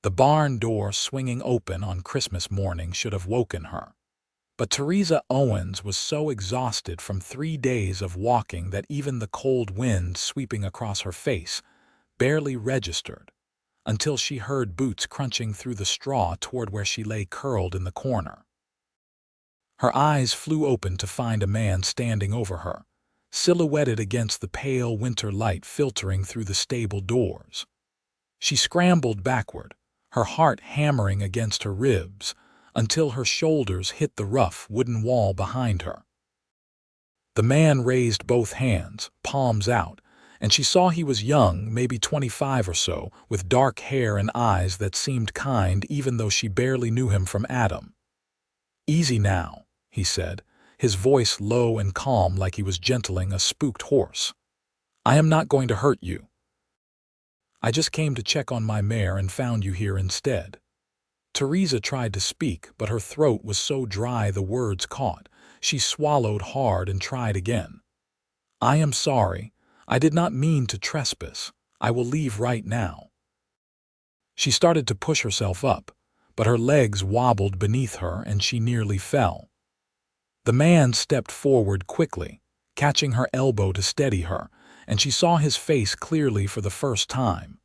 The barn door swinging open on Christmas morning should have woken her. But Theresa Owens was so exhausted from 3 days of walking that even the cold wind sweeping across her face barely registered until she heard boots crunching through the straw toward where she lay curled in the corner. Her eyes flew open to find a man standing over her, silhouetted against the pale winter light filtering through the stable doors. She scrambled backward, her heart hammering against her ribs, until her shoulders hit the rough wooden wall behind her. The man raised both hands, palms out, and she saw he was young, maybe 25 or so, with dark hair and eyes that seemed kind even though she barely knew him from Adam. "Easy now," he said, his voice low and calm like he was gentling a spooked horse. "I am not going to hurt you. I just came to check on my mare and found you here instead." Theresa tried to speak, but her throat was so dry the words caught. She swallowed hard and tried again. "I am sorry. I did not mean to trespass. I will leave right now." She started to push herself up, but her legs wobbled beneath her and she nearly fell. The man stepped forward quickly, catching her elbow to steady her, and she saw his face clearly for the first time.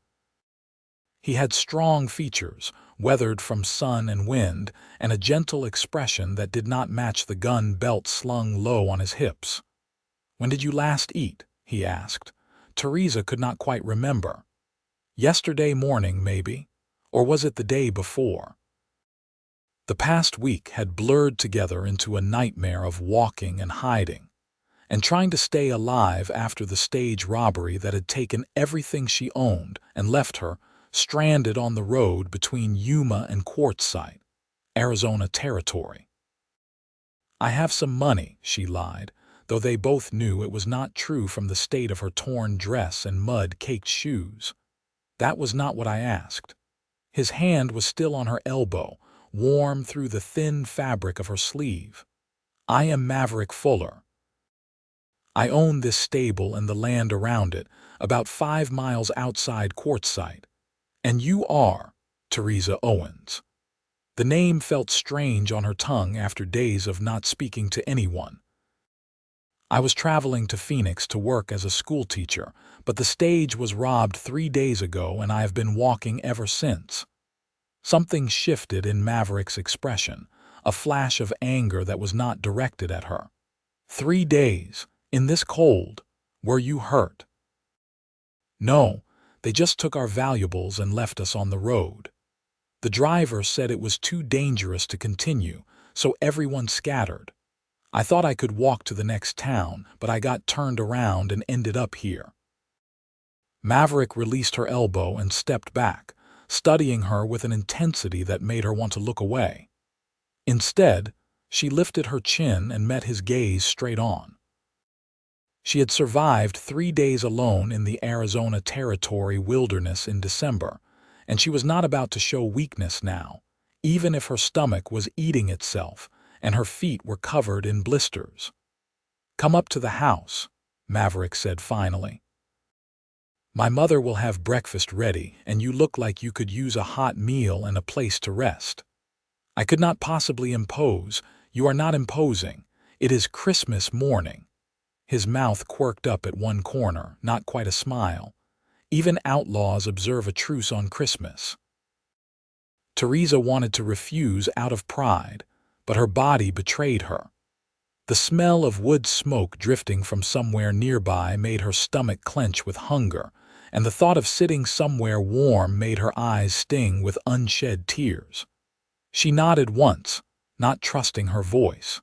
He had strong features, weathered from sun and wind, and a gentle expression that did not match the gun belt slung low on his hips. "When did you last eat?" he asked. Theresa could not quite remember. Yesterday morning, maybe? Or was it the day before? The past week had blurred together into a nightmare of walking and hiding, and trying to stay alive after the stage robbery that had taken everything she owned and left her stranded on the road between Yuma and Quartzsite, Arizona territory. "I have some money," she lied, though they both knew it was not true from the state of her torn dress and mud-caked shoes. "That was not what I asked." His hand was still on her elbow, warm through the thin fabric of her sleeve. "I am Maverick Fuller. I own this stable and the land around it, about 5 miles outside Quartzsite. And you are Theresa Owens." The name felt strange on her tongue after days of not speaking to anyone. "I was traveling to Phoenix to work as a schoolteacher, but the stage was robbed 3 days ago and I have been walking ever since." Something shifted in Maverick's expression, a flash of anger that was not directed at her. 3 days, in this cold, were you hurt?" "No, they just took our valuables and left us on the road. The driver said it was too dangerous to continue, so everyone scattered. I thought I could walk to the next town, but I got turned around and ended up here." Maverick released her elbow and stepped back, studying her with an intensity that made her want to look away. Instead, she lifted her chin and met his gaze straight on. She had survived 3 days alone in the Arizona Territory wilderness in December, and she was not about to show weakness now, even if her stomach was eating itself and her feet were covered in blisters. "Come up to the house," Maverick said finally. "My mother will have breakfast ready, and you look like you could use a hot meal and a place to rest." "I could not possibly impose. You are not imposing. It is Christmas morning." His mouth quirked up at one corner, not quite a smile. "Even outlaws observe a truce on Christmas." Theresa wanted to refuse out of pride, but her body betrayed her. The smell of wood smoke drifting from somewhere nearby made her stomach clench with hunger, and the thought of sitting somewhere warm made her eyes sting with unshed tears. She nodded once, not trusting her voice.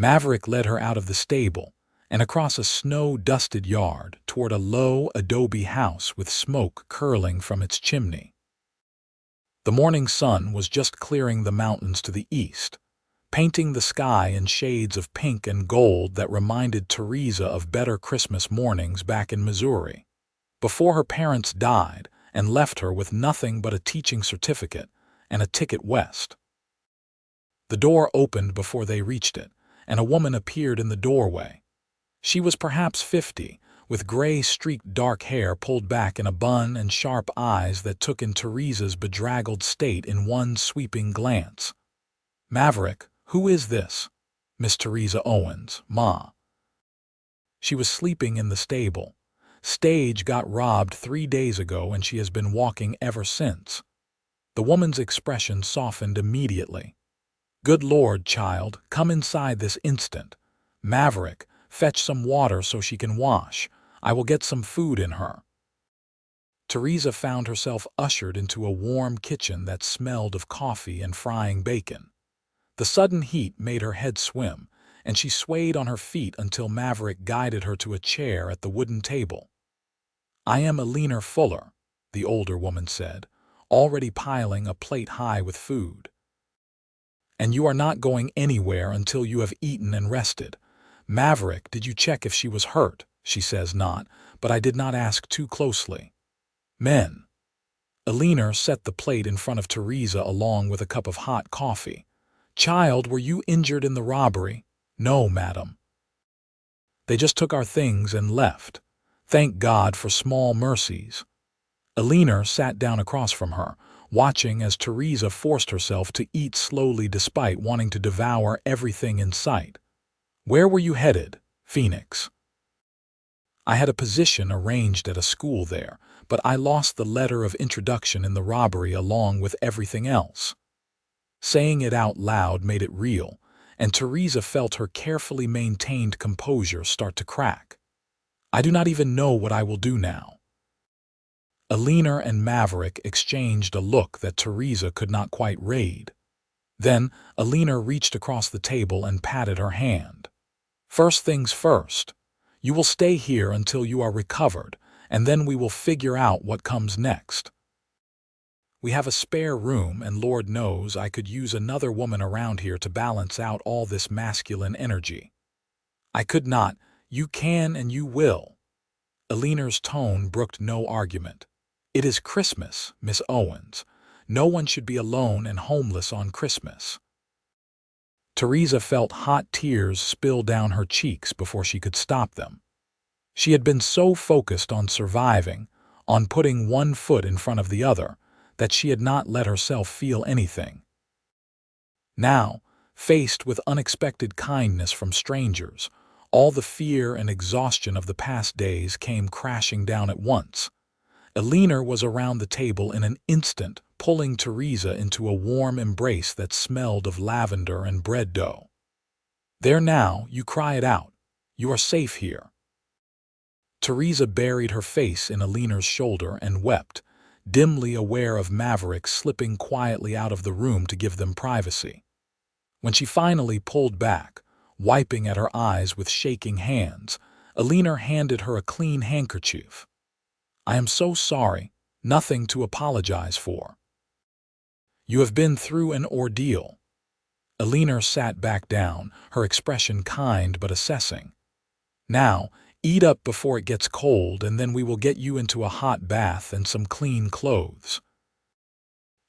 Maverick led her out of the stable and across a snow-dusted yard toward a low adobe house with smoke curling from its chimney. The morning sun was just clearing the mountains to the east, painting the sky in shades of pink and gold that reminded Theresa of better Christmas mornings back in Missouri, before her parents died and left her with nothing but a teaching certificate and a ticket west. The door opened before they reached it, and a woman appeared in the doorway. She was perhaps 50, with gray-streaked dark hair pulled back in a bun and sharp eyes that took in Theresa's bedraggled state in one sweeping glance. "Maverick, who is this?" "Miss Theresa Owens, Ma." She was sleeping in the stable. Stage got robbed 3 days ago and she has been walking ever since. The woman's expression softened immediately. "Good Lord, child, come inside this instant. Maverick, fetch some water so she can wash. I will get some food in her." Theresa found herself ushered into a warm kitchen that smelled of coffee and frying bacon. The sudden heat made her head swim, and she swayed on her feet until Maverick guided her to a chair at the wooden table. "I am Theresa Fuller," the older woman said, already piling a plate high with food. "And you are not going anywhere until you have eaten and rested. Maverick, did you check if she was hurt?" She says not, but I did not ask too closely. "Men." Theresa set the plate in front of Theresa along with a cup of hot coffee. "Child, were you injured in the robbery?" "No, madam. They just took our things and left. Thank God for small mercies." Theresa sat down across from her, watching as Theresa forced herself to eat slowly despite wanting to devour everything in sight. "Where were you headed?" "Phoenix. I had a position arranged at a school there, but I lost the letter of introduction in the robbery along with everything else." Saying it out loud made it real, and Theresa felt her carefully maintained composure start to crack. "I do not even know what I will do now." Theresa and Maverick exchanged a look that Theresa could not quite read. Then Theresa reached across the table and patted her hand. "First things first. You will stay here until you are recovered, and then we will figure out what comes next. We have a spare room, and Lord knows I could use another woman around here to balance out all this masculine energy." "I could not. You can and you will." Theresa's tone brooked no argument. "It is Christmas, Miss Owens. No one should be alone and homeless on Christmas." Theresa felt hot tears spill down her cheeks before she could stop them. She had been so focused on surviving, on putting one foot in front of the other, that she had not let herself feel anything. Now, faced with unexpected kindness from strangers, all the fear and exhaustion of the past days came crashing down at once. Theresa was around the table in an instant, pulling Theresa into a warm embrace that smelled of lavender and bread dough. "There now, you cry it out. You are safe here." Theresa buried her face in Theresa's shoulder and wept, dimly aware of Maverick slipping quietly out of the room to give them privacy. When she finally pulled back, wiping at her eyes with shaking hands, Theresa handed her a clean handkerchief. "I am so sorry, nothing to apologize for. You have been through an ordeal." Theresa sat back down, her expression kind but assessing. "Now, eat up before it gets cold, and then we will get you into a hot bath and some clean clothes.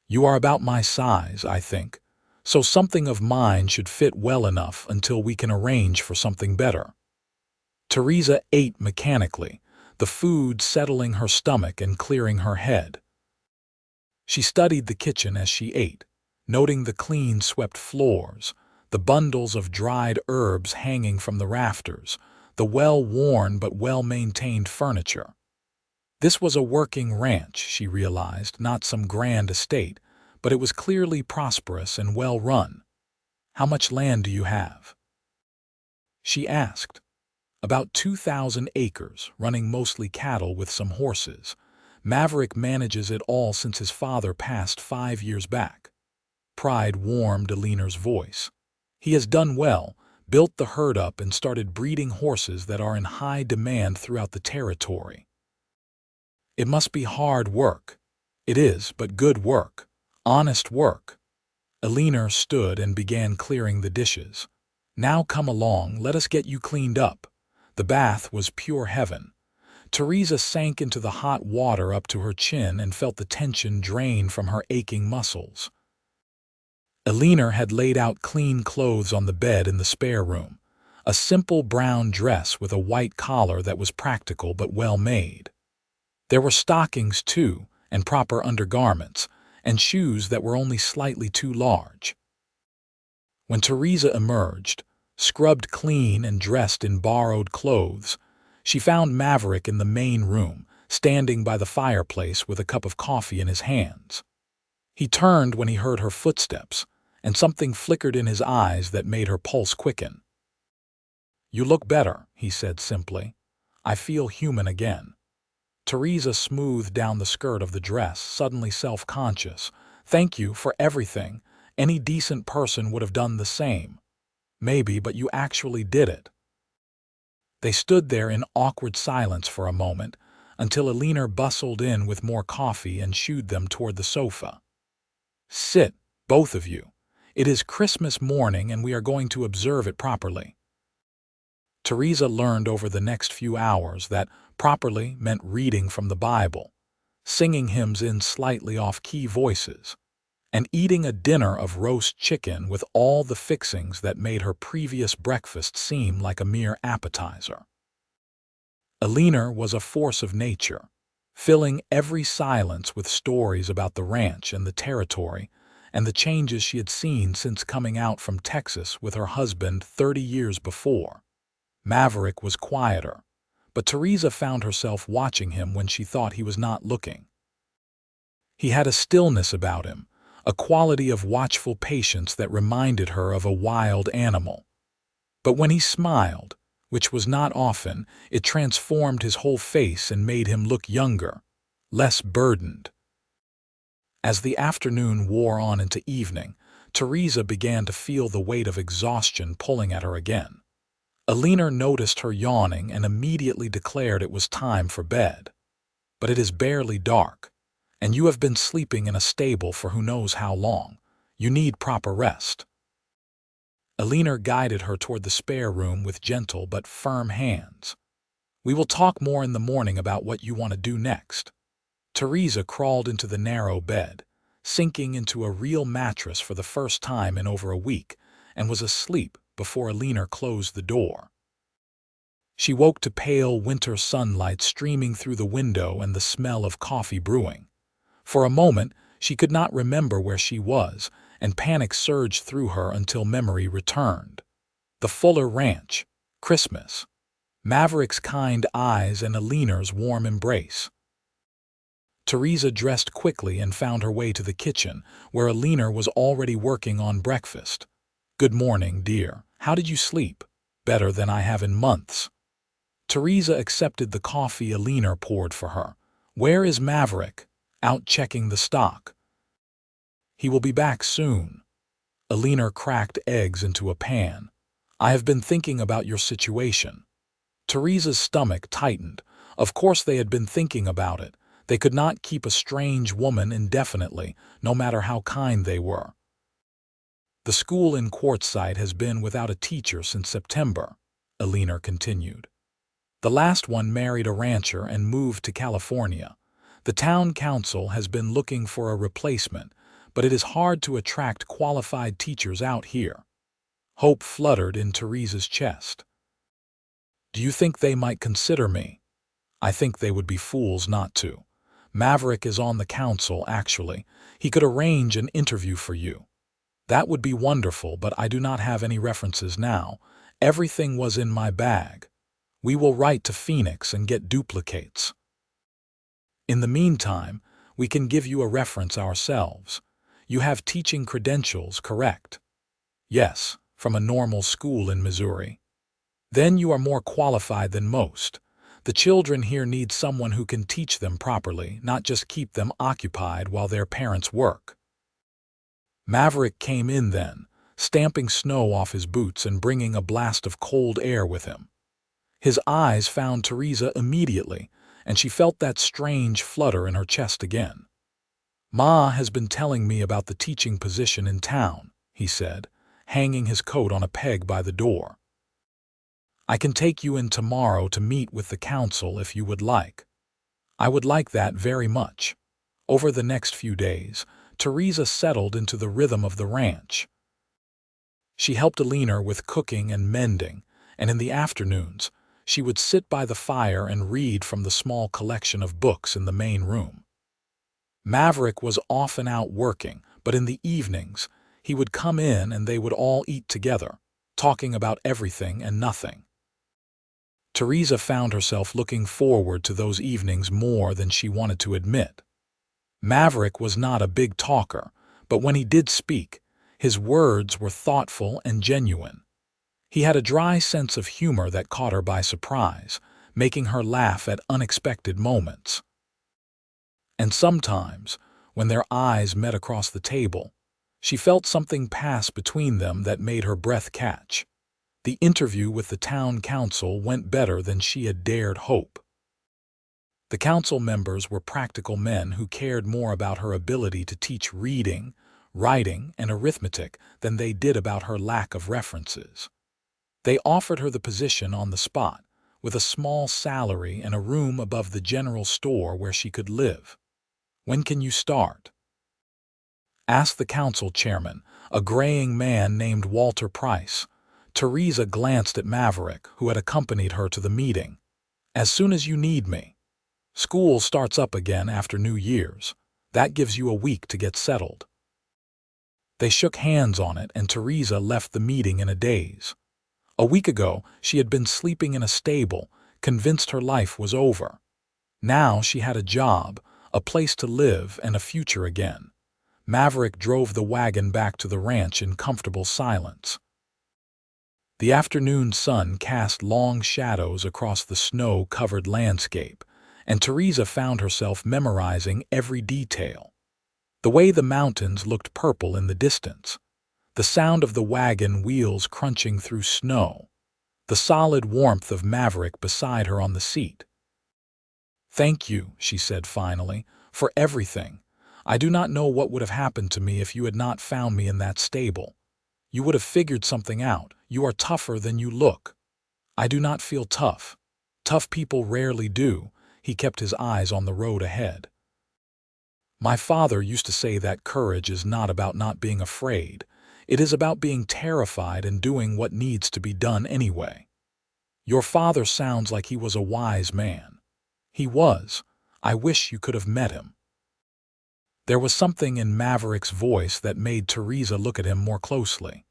You are about my size, I think, so something of mine should fit well enough until we can arrange for something better." Theresa ate mechanically, the food settling her stomach and clearing her head. She studied the kitchen as she ate, noting the clean swept floors, the bundles of dried herbs hanging from the rafters, the well-worn but well-maintained furniture. This was a working ranch, she realized, not some grand estate, but it was clearly prosperous and well-run. "How much land do you have?" she asked. "About 2,000 acres, running mostly cattle with some horses. Maverick manages it all since his father passed 5 years back." Pride warmed Theresa's voice. "He has done well, built the herd up and started breeding horses that are in high demand throughout the territory. It must be hard work." "It is, but good work. Honest work." Theresa stood and began clearing the dishes. "Now come along, let us get you cleaned up." The bath was pure heaven. Theresa sank into the hot water up to her chin and felt the tension drain from her aching muscles. Theresa had laid out clean clothes on the bed in the spare room. a simple brown dress with a white collar that was practical but well made. There were stockings, too, and proper undergarments, and shoes that were only slightly too large. When Theresa emerged, scrubbed clean and dressed in borrowed clothes, she found Maverick in the main room, standing by the fireplace with a cup of coffee in his hands. He turned when he heard her footsteps, and something flickered in his eyes that made her pulse quicken. "You look better," he said simply. "I feel human again." Theresa smoothed down the skirt of the dress, suddenly self-conscious. "Thank you for everything. Any decent person would have done the same." "Maybe, but you actually did it." They stood there in awkward silence for a moment, until Alina bustled in with more coffee and shooed them toward the sofa. "Sit, both of you. It is Christmas morning and we are going to observe it properly." Theresa learned over the next few hours that properly meant reading from the Bible, singing hymns in slightly off-key voices, and eating a dinner of roast chicken with all the fixings that made her previous breakfast seem like a mere appetizer. Alina was a force of nature, filling every silence with stories about the ranch and the territory and the changes she had seen since coming out from Texas with her husband 30 years before. Maverick was quieter, but Theresa found herself watching him when she thought he was not looking. He had a stillness about him, a quality of watchful patience that reminded her of a wild animal. But when he smiled, which was not often, it transformed his whole face and made him look younger, less burdened. As the afternoon wore on into evening, Theresa began to feel the weight of exhaustion pulling at her again. Alina noticed her yawning and immediately declared it was time for bed. "But it is barely dark, and you have been sleeping in a stable for who knows how long. You need proper rest." Alina guided her toward the spare room with gentle but firm hands. "We will talk more in the morning about what you want to do next." Theresa crawled into the narrow bed, sinking into a real mattress for the first time in over a week, and was asleep before Alina closed the door. She woke to pale winter sunlight streaming through the window and the smell of coffee brewing. For a moment, she could not remember where she was, and panic surged through her until memory returned. The Fuller Ranch, Christmas, Maverick's kind eyes and Alina's warm embrace. Theresa dressed quickly and found her way to the kitchen, where Alina was already working on breakfast. "Good morning, dear. How did you sleep?" "Better than I have in months." Theresa accepted the coffee Alina poured for her. "Where is Maverick?" "Out checking the stock." "He will be back soon." Alina cracked eggs into a pan. "I have been thinking about your situation." Theresa's stomach tightened. Of course they had been thinking about it. They could not keep a strange woman indefinitely, no matter how kind they were. "The school in Quartzsite has been without a teacher since September," Alina continued. "The last one married a rancher and moved to California. The town council has been looking for a replacement, but it is hard to attract qualified teachers out here." Hope fluttered in Theresa's chest. "Do you think they might consider me?" "I think they would be fools not to. Maverick is on the council, actually. He could arrange an interview for you." "That would be wonderful, but I do not have any references now. Everything was in my bag. We will write to Phoenix and get duplicates. In the meantime, we can give you a reference ourselves. You have teaching credentials, correct?" "Yes, from a normal school in Missouri." "Then you are more qualified than most. The children here need someone who can teach them properly, not just keep them occupied while their parents work." Maverick came in then, stamping snow off his boots and bringing a blast of cold air with him. His eyes found Theresa immediately, and she felt that strange flutter in her chest again. "Ma has been telling me about the teaching position in town," he said, hanging his coat on a peg by the door. "I can take you in tomorrow to meet with the council if you would like." "I would like that very much." Over the next few days, Theresa settled into the rhythm of the ranch. She helped Alina with cooking and mending, and in the afternoons, she would sit by the fire and read from the small collection of books in the main room. Maverick was often out working, but in the evenings, he would come in and they would all eat together, talking about everything and nothing. Theresa found herself looking forward to those evenings more than she wanted to admit. Maverick was not a big talker, but when he did speak, his words were thoughtful and genuine. He had a dry sense of humor that caught her by surprise, making her laugh at unexpected moments. And sometimes, when their eyes met across the table, she felt something pass between them that made her breath catch. The interview with the town council went better than she had dared hope. The council members were practical men who cared more about her ability to teach reading, writing, and arithmetic than they did about her lack of references. They offered her the position on the spot, with a small salary and a room above the general store where she could live. "When can you start?" asked the council chairman, a graying man named Walter Price. Theresa glanced at Maverick, who had accompanied her to the meeting. "As soon as you need me. School starts up again after New Year's. That gives you a week to get settled." They shook hands on it, and Theresa left the meeting in a daze. A week ago, she had been sleeping in a stable, convinced her life was over. Now she had a job, a place to live, and a future again. Maverick drove the wagon back to the ranch in comfortable silence. The afternoon sun cast long shadows across the snow-covered landscape, and Theresa found herself memorizing every detail. The way the mountains looked purple in the distance, the sound of the wagon wheels crunching through snow, the solid warmth of Maverick beside her on the seat. "Thank you," she said finally, "for everything. I do not know what would have happened to me if you had not found me in that stable. You would have figured something out. You are tougher than you look." "I do not feel tough. Tough people rarely do." He kept his eyes on the road ahead. "My father used to say that courage is not about not being afraid. It is about being terrified and doing what needs to be done anyway. Your father sounds like he was a wise man." "He was. I wish you could have met him." There was something in Maverick's voice that made Theresa look at him more closely.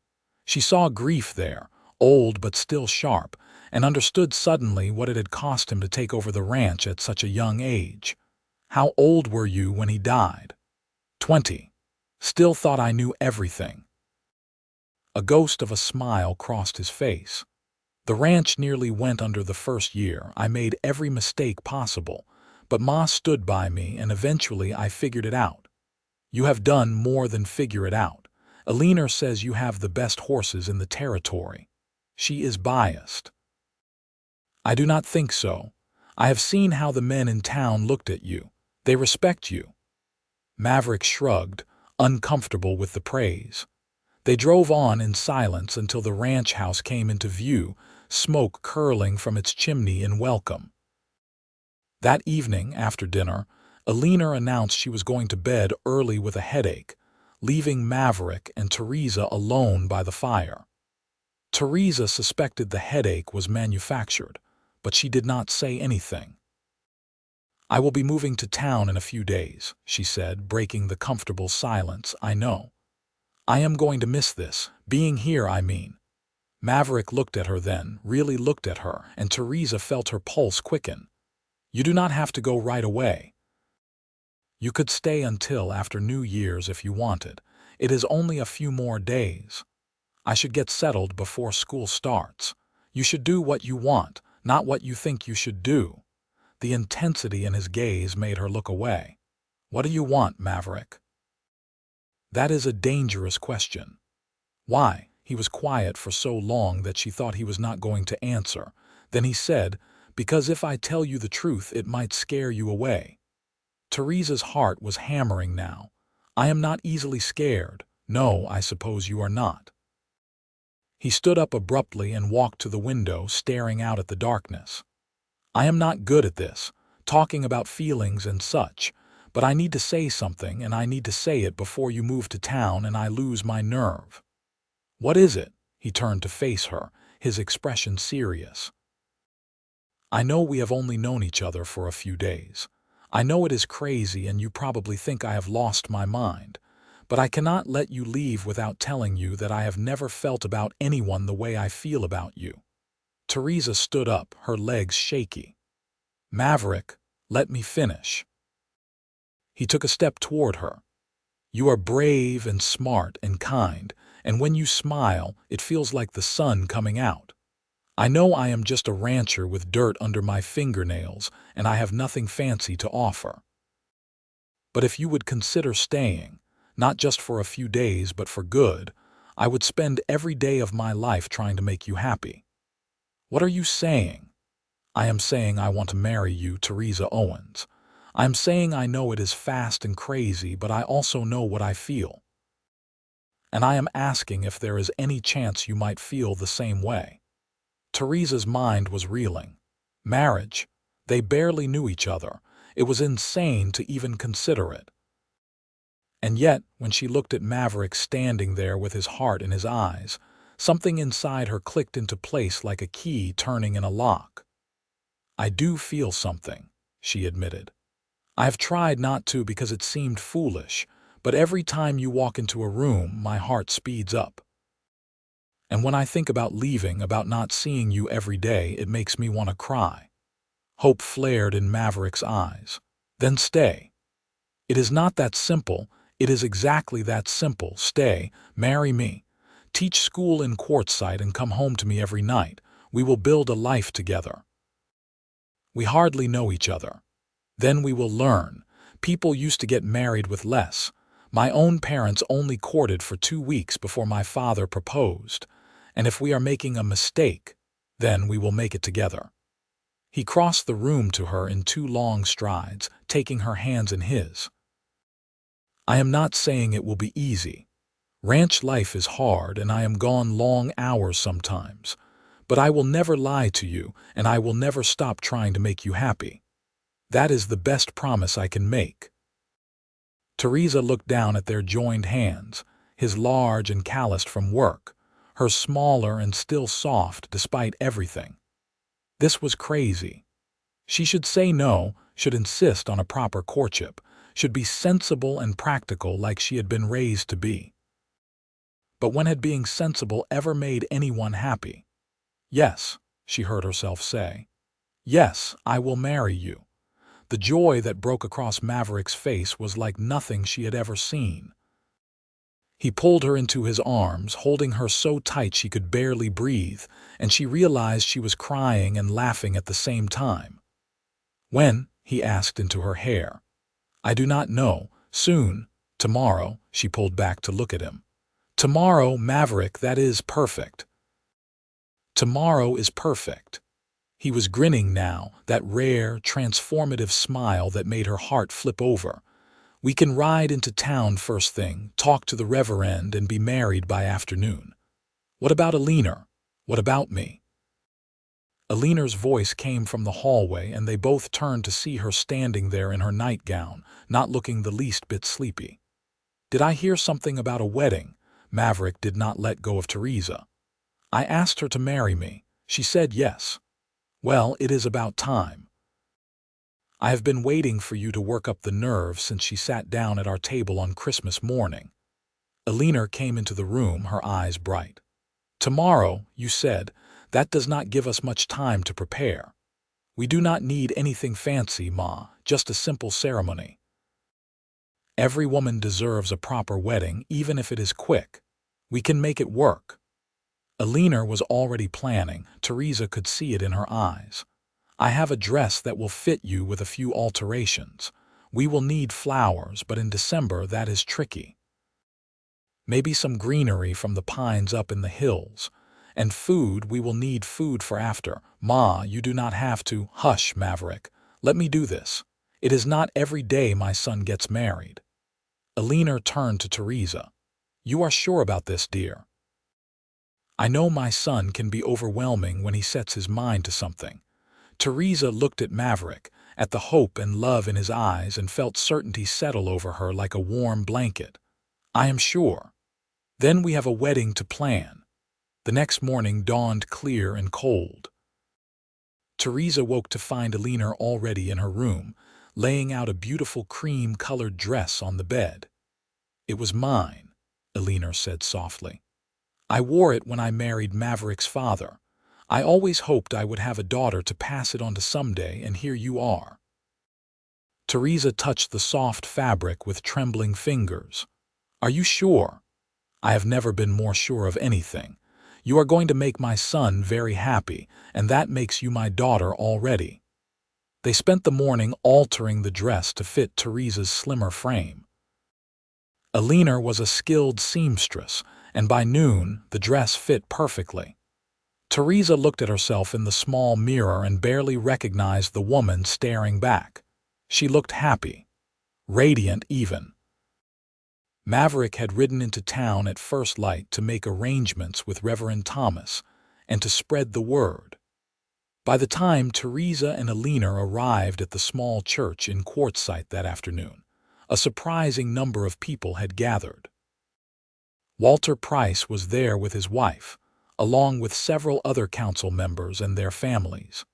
She saw grief there, old but still sharp, and understood suddenly what it had cost him to take over the ranch at such a young age. "How old were you when he died?" 20. "Still thought I knew everything." A ghost of a smile crossed his face. "The ranch nearly went under the first year. I made every mistake possible, but Ma stood by me and eventually I figured it out." "You have done more than figure it out. Eleanor says you have the best horses in the territory." "She is biased." "I do not think so. I have seen how the men in town looked at you. They respect you." Maverick shrugged, uncomfortable with the praise. They drove on in silence until the ranch house came into view, smoke curling from its chimney in welcome. That evening, after dinner, Eleanor announced she was going to bed early with a headache, leaving Maverick and Theresa alone by the fire. Theresa suspected the headache was manufactured, but she did not say anything. "I will be moving to town in a few days," she said, breaking the comfortable silence. "I know. I am going to miss this, being here, I mean." Maverick looked at her then, really looked at her, and Theresa felt her pulse quicken. "You do not have to go right away. You could stay until after New Year's if you wanted. It is only a few more days. I should get settled before school starts. You should do what you want, not what you think you should do." The intensity in his gaze made her look away. "What do you want, Maverick?" "That is a dangerous question." "Why?" He was quiet for so long that she thought he was not going to answer. Then he said, "Because if I tell you the truth, it might scare you away." Theresa's heart was hammering now. "I am not easily scared." "No, I suppose you are not." He stood up abruptly and walked to the window, staring out at the darkness. "I am not good at this, talking about feelings and such, but I need to say something, and I need to say it before you move to town and I lose my nerve." "What is it?" He turned to face her, his expression serious. I know we have only known each other for a few days. I know it is crazy and you probably think I have lost my mind. But I cannot let you leave without telling you that I have never felt about anyone the way I feel about you. Theresa stood up, her legs shaky. Maverick, let me finish. He took a step toward her. You are brave and smart and kind, and when you smile, it feels like the sun coming out. I know I am just a rancher with dirt under my fingernails, and I have nothing fancy to offer. But if you would consider staying, not just for a few days but for good, I would spend every day of my life trying to make you happy. What are you saying? I am saying I want to marry you, Theresa Owens. I am saying I know it is fast and crazy, but I also know what I feel. And I am asking if there is any chance you might feel the same way. Theresa's mind was reeling. Marriage? They barely knew each other. It was insane to even consider it. And yet, when she looked at Maverick standing there with his heart in his eyes, something inside her clicked into place like a key turning in a lock. I do feel something, she admitted. I have tried not to because it seemed foolish, but every time you walk into a room, my heart speeds up. And when I think about leaving, about not seeing you every day, it makes me want to cry. Hope flared in Maverick's eyes. Then stay. It is not that simple. It is exactly that simple. Stay, marry me. Teach school in Quartzsite and come home to me every night. We will build a life together. We hardly know each other. Then we will learn. People used to get married with less. My own parents only courted for 2 weeks before my father proposed. And if we are making a mistake, then we will make it together. He crossed the room to her in 2 long strides, taking her hands in his. I am not saying it will be easy. Ranch life is hard and I am gone long hours sometimes. But I will never lie to you and I will never stop trying to make you happy. That is the best promise I can make. Theresa looked down at their joined hands, his large and calloused from work, her smaller and still soft despite everything. This was crazy. She should say no, should insist on a proper courtship, should be sensible and practical like she had been raised to be. But when had being sensible ever made anyone happy? Yes, she heard herself say. Yes, I will marry you. The joy that broke across Maverick's face was like nothing she had ever seen. He pulled her into his arms, holding her so tight she could barely breathe, and she realized she was crying and laughing at the same time. When? He asked into her hair. I do not know. Soon. Tomorrow. She pulled back to look at him. Tomorrow, Maverick, that is perfect. Tomorrow is perfect. He was grinning now, that rare, transformative smile that made her heart flip over. We can ride into town first thing, talk to the Reverend, and be married by afternoon. What about Alina? What about me? Alina's voice came from the hallway, and they both turned to see her standing there in her nightgown, not looking the least bit sleepy. Did I hear something about a wedding? Maverick did not let go of Theresa. I asked her to marry me. She said yes. Well, it is about time. I have been waiting for you to work up the nerve since she sat down at our table on Christmas morning. Alina came into the room, her eyes bright. Tomorrow, you said, that does not give us much time to prepare. We do not need anything fancy, Ma, just a simple ceremony. Every woman deserves a proper wedding, even if it is quick. We can make it work. Alina was already planning. Theresa could see it in her eyes. I have a dress that will fit you with a few alterations. We will need flowers, but in December that is tricky. Maybe some greenery from the pines up in the hills. And food, we will need food for after. Ma, you do not have to. Hush, Maverick. Let me do this. It is not every day my son gets married. Alina turned to Theresa. You are sure about this, dear? I know my son can be overwhelming when he sets his mind to something. Theresa looked at Maverick, at the hope and love in his eyes, and felt certainty settle over her like a warm blanket. I am sure. Then we have a wedding to plan. The next morning dawned clear and cold. Theresa woke to find Alina already in her room, laying out a beautiful cream-colored dress on the bed. "It was mine," Alina said softly. "I wore it when I married Maverick's father. I always hoped I would have a daughter to pass it on to someday, and here you are." Theresa touched the soft fabric with trembling fingers. "Are you sure?" "I have never been more sure of anything. You are going to make my son very happy, and that makes you my daughter already." They spent the morning altering the dress to fit Theresa's slimmer frame. Alina was a skilled seamstress, and by noon the dress fit perfectly. Theresa looked at herself in the small mirror and barely recognized the woman staring back. She looked happy, radiant even. Maverick had ridden into town at first light to make arrangements with Reverend Thomas and to spread the word. By the time Theresa and Alina arrived at the small church in Quartzsite that afternoon, a surprising number of people had gathered. Walter Price was there with his wife, along with several other council members and their families.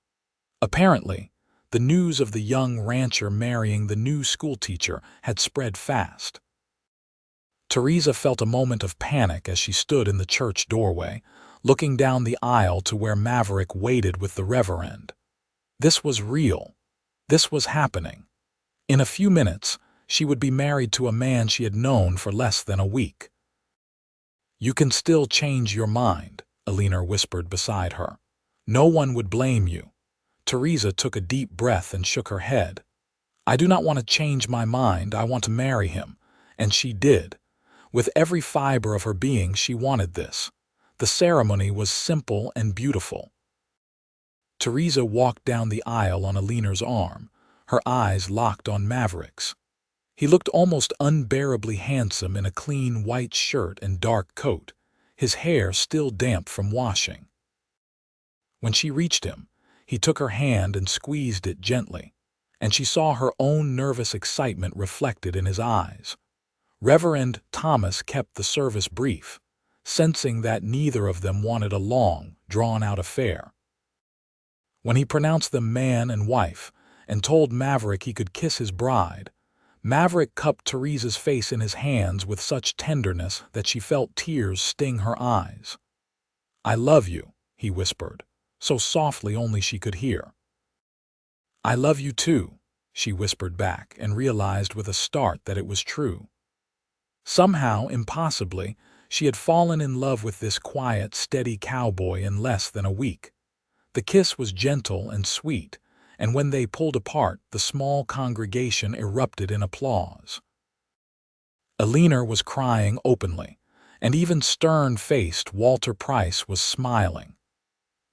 Apparently, the news of the young rancher marrying the new schoolteacher had spread fast. Theresa felt a moment of panic as she stood in the church doorway, looking down the aisle to where Maverick waited with the reverend. This was real. This was happening. In a few minutes, she would be married to a man she had known for less than a week. "You can still change your mind," Alina whispered beside her. "No one would blame you." Theresa took a deep breath and shook her head. "I do not want to change my mind. I want to marry him." And she did. With every fiber of her being, she wanted this. The ceremony was simple and beautiful. Theresa walked down the aisle on Alina's arm, her eyes locked on Maverick's. He looked almost unbearably handsome in a clean white shirt and dark coat, his hair still damp from washing. When she reached him, he took her hand and squeezed it gently, and she saw her own nervous excitement reflected in his eyes. Reverend Thomas kept the service brief, sensing that neither of them wanted a long, drawn-out affair. When he pronounced them man and wife and told Maverick he could kiss his bride, Maverick cupped Theresa's face in his hands with such tenderness that she felt tears sting her eyes. "I love you," he whispered, so softly only she could hear. "I love you too," she whispered back and realized with a start that it was true. Somehow, impossibly, she had fallen in love with this quiet, steady cowboy in less than a week. The kiss was gentle and sweet, and when they pulled apart, the small congregation erupted in applause. Alina was crying openly, and even stern-faced Walter Price was smiling.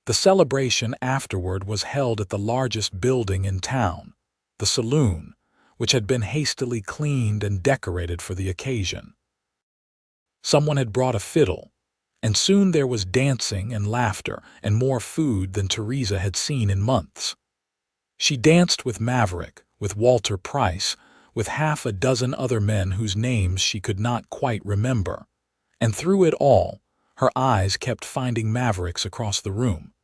The celebration afterward was held at the largest building in town, the saloon, which had been hastily cleaned and decorated for the occasion. Someone had brought a fiddle, and soon there was dancing and laughter and more food than Theresa had seen in months. She danced with Maverick, with Walter Price, with half a dozen other men whose names she could not quite remember, and through it all, her eyes kept finding Maverick's across the room.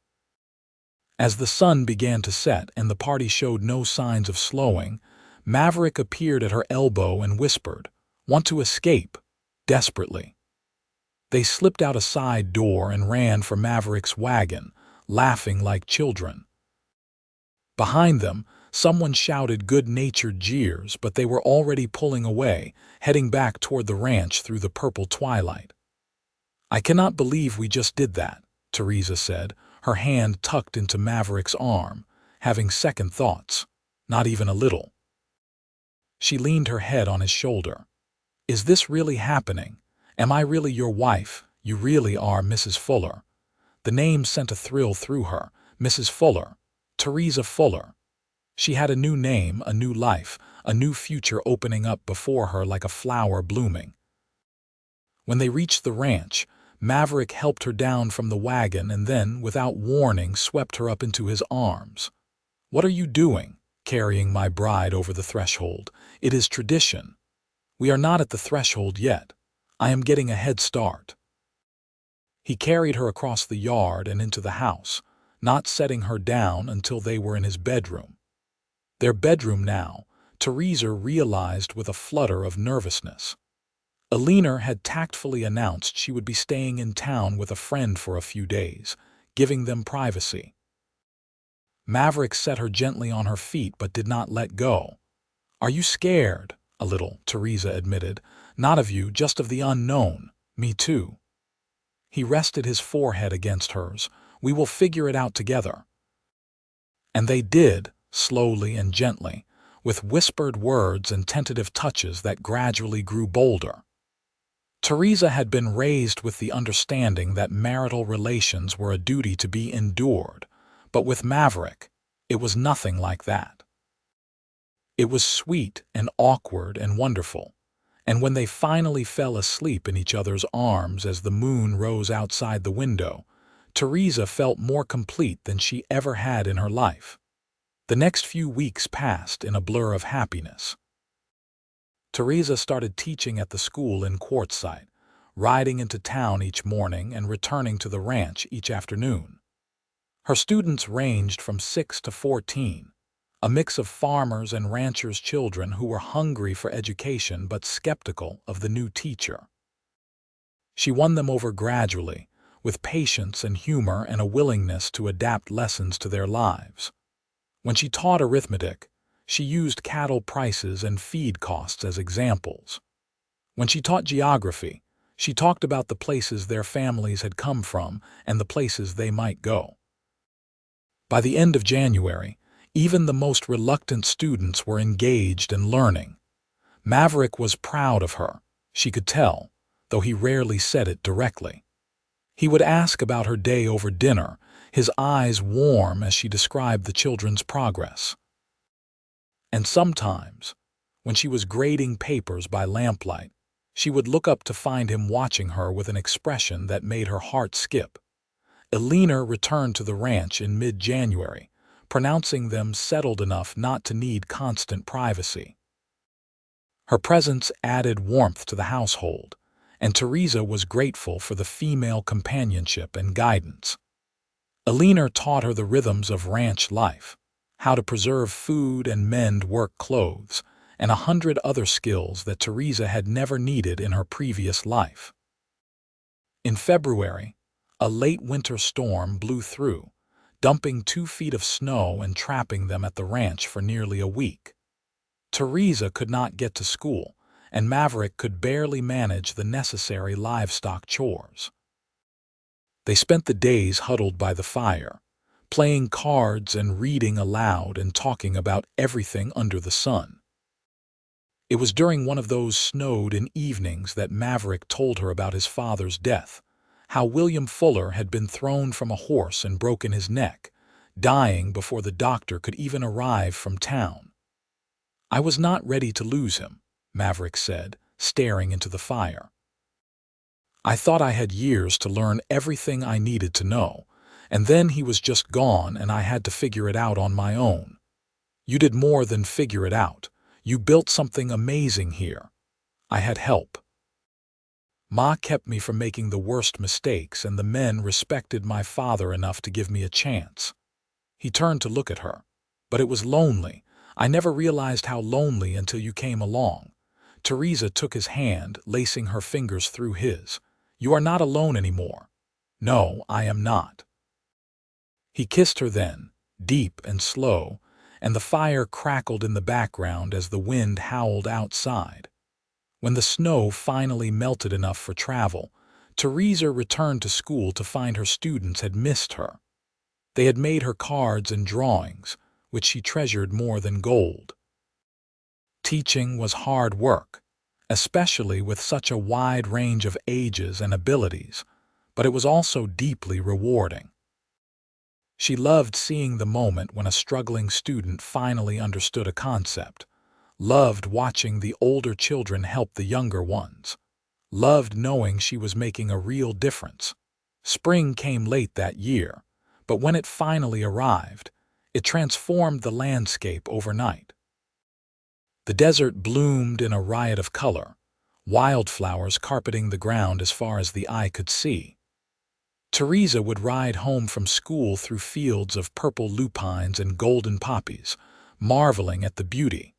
As the sun began to set and the party showed no signs of slowing, Maverick appeared at her elbow and whispered, "Want to escape?" desperately. They slipped out a side door and ran for Maverick's wagon, laughing like children. Behind them, someone shouted good-natured jeers, but they were already pulling away, heading back toward the ranch through the purple twilight. "I cannot believe we just did that," Theresa said, her hand tucked into Maverick's arm, having second thoughts, not even a little. She leaned her head on his shoulder. "Is this really happening? Am I really your wife? You really are Mrs. Fuller." The name sent a thrill through her. Mrs. Fuller. Theresa Fuller. She had a new name, a new life, a new future opening up before her like a flower blooming. When they reached the ranch, Maverick helped her down from the wagon and then, without warning, swept her up into his arms. "What are you doing, carrying my bride over the threshold? It is tradition." "We are not at the threshold yet. I am getting a head start." He carried her across the yard and into the house, not setting her down until they were in his bedroom. Their bedroom now, Theresa realized with a flutter of nervousness. Alina had tactfully announced she would be staying in town with a friend for a few days, giving them privacy. Maverick set her gently on her feet but did not let go. "Are you scared?" "A little," Theresa admitted. "Not of you, just of the unknown. Me too." He rested his forehead against hers. "We will figure it out together." And they did, slowly and gently, with whispered words and tentative touches that gradually grew bolder. Theresa had been raised with the understanding that marital relations were a duty to be endured, but with Maverick, it was nothing like that. It was sweet and awkward and wonderful, and when they finally fell asleep in each other's arms as the moon rose outside the window, Theresa felt more complete than she ever had in her life. The next few weeks passed in a blur of happiness. Theresa started teaching at the school in Quartzsite, riding into town each morning and returning to the ranch each afternoon. Her students ranged from 6 to 14, a mix of farmers and ranchers' children who were hungry for education but skeptical of the new teacher. She won them over gradually, with patience and humor and a willingness to adapt lessons to their lives. When she taught arithmetic, she used cattle prices and feed costs as examples. When she taught geography, she talked about the places their families had come from and the places they might go. By the end of January, even the most reluctant students were engaged and learning. Maverick was proud of her, she could tell, though he rarely said it directly. He would ask about her day over dinner, his eyes warm as she described the children's progress. And sometimes, when she was grading papers by lamplight, she would look up to find him watching her with an expression that made her heart skip. Alina returned to the ranch in mid-January, pronouncing them settled enough not to need constant privacy. Her presence added warmth to the household, and Theresa was grateful for the female companionship and guidance. Alina taught her the rhythms of ranch life, how to preserve food and mend work clothes, and 100 other skills that Theresa had never needed in her previous life. In February, a late winter storm blew through, dumping 2 feet of snow and trapping them at the ranch for nearly a week. Theresa could not get to school, and Maverick could barely manage the necessary livestock chores. They spent the days huddled by the fire, playing cards and reading aloud and talking about everything under the sun. It was during one of those snowed-in evenings that Maverick told her about his father's death, how William Fuller had been thrown from a horse and broken his neck, dying before the doctor could even arrive from town. "I was not ready to lose him," Maverick said, staring into the fire. "I thought I had years to learn everything I needed to know, and then he was just gone and I had to figure it out on my own." "You did more than figure it out. You built something amazing here. I had help. Ma kept me from making the worst mistakes, and the men respected my father enough to give me a chance." He turned to look at her. "But it was lonely. I never realized how lonely until you came along." Theresa took his hand, lacing her fingers through his. "You are not alone anymore." "No, I am not." He kissed her then, deep and slow, and the fire crackled in the background as the wind howled outside. When the snow finally melted enough for travel, Theresa returned to school to find her students had missed her. They had made her cards and drawings, which she treasured more than gold. Teaching was hard work, especially with such a wide range of ages and abilities, but it was also deeply rewarding. She loved seeing the moment when a struggling student finally understood a concept, loved watching the older children help the younger ones, loved knowing she was making a real difference. Spring came late that year, but when it finally arrived, it transformed the landscape overnight. The desert bloomed in a riot of color, wildflowers carpeting the ground as far as the eye could see. Theresa would ride home from school through fields of purple lupines and golden poppies, marveling at the beauty.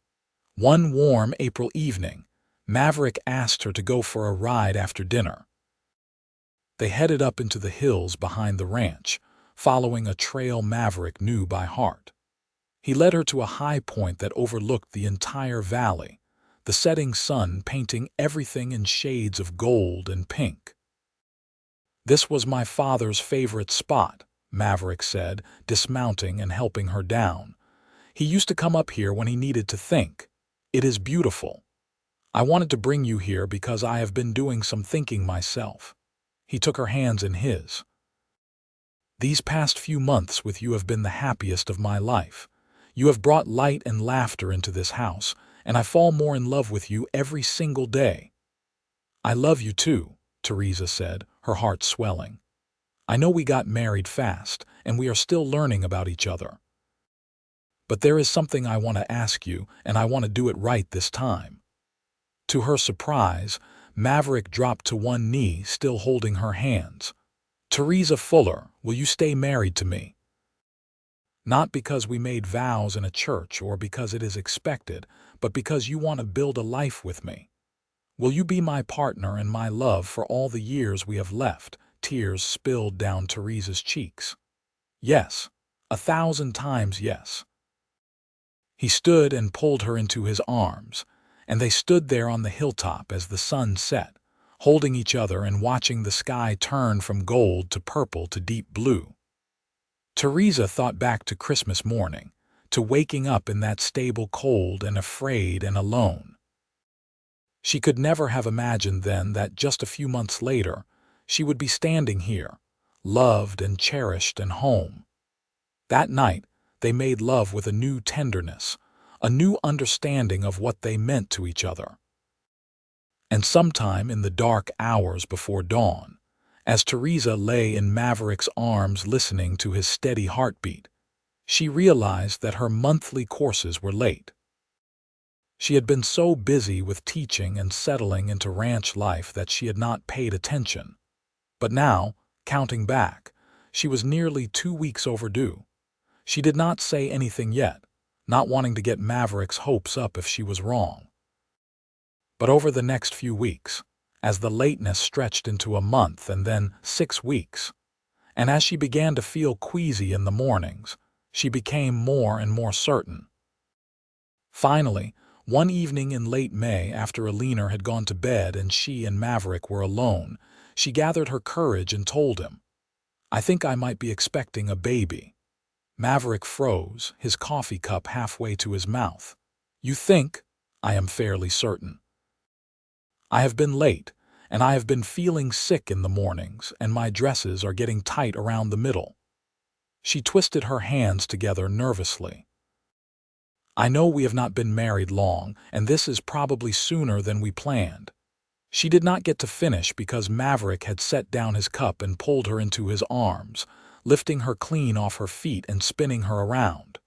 One warm April evening, Maverick asked her to go for a ride after dinner. They headed up into the hills behind the ranch, following a trail Maverick knew by heart. He led her to a high point that overlooked the entire valley, the setting sun painting everything in shades of gold and pink. "This was my father's favorite spot," Maverick said, dismounting and helping her down. "He used to come up here when he needed to think. It is beautiful. I wanted to bring you here because I have been doing some thinking myself." He took her hands in his. "These past few months with you have been the happiest of my life. You have brought light and laughter into this house, and I fall more in love with you every single day." "I love you too," Theresa said, her heart swelling. "I know we got married fast, and we are still learning about each other. But there is something I want to ask you, and I want to do it right this time." To her surprise, Maverick dropped to one knee, still holding her hands. "Theresa Fuller, will you stay married to me? Not because we made vows in a church or because it is expected, but because you want to build a life with me. Will you be my partner and my love for all the years we have left?" Tears spilled down Theresa's cheeks. "Yes, 1,000 times yes." He stood and pulled her into his arms, and they stood there on the hilltop as the sun set, holding each other and watching the sky turn from gold to purple to deep blue. Theresa thought back to Christmas morning, to waking up in that stable cold and afraid and alone. She could never have imagined then that just a few months later, she would be standing here, loved and cherished and home. That night, they made love with a new tenderness, a new understanding of what they meant to each other. And sometime in the dark hours before dawn, as Theresa lay in Maverick's arms listening to his steady heartbeat, she realized that her monthly courses were late. She had been so busy with teaching and settling into ranch life that she had not paid attention. But now, counting back, she was nearly 2 weeks overdue. She did not say anything yet, not wanting to get Maverick's hopes up if she was wrong. But over the next few weeks, as the lateness stretched into a month and then 6 weeks, and as she began to feel queasy in the mornings, she became more and more certain. Finally, one evening in late May, after Alina had gone to bed and she and Maverick were alone, she gathered her courage and told him, "I think I might be expecting a baby." Maverick froze, his coffee cup halfway to his mouth. "You think?" "I am fairly certain. I have been late, and I have been feeling sick in the mornings, and my dresses are getting tight around the middle." She twisted her hands together nervously. "I know we have not been married long, and this is probably sooner than we planned." She did not get to finish because Maverick had set down his cup and pulled her into his arms, lifting her clean off her feet and spinning her around.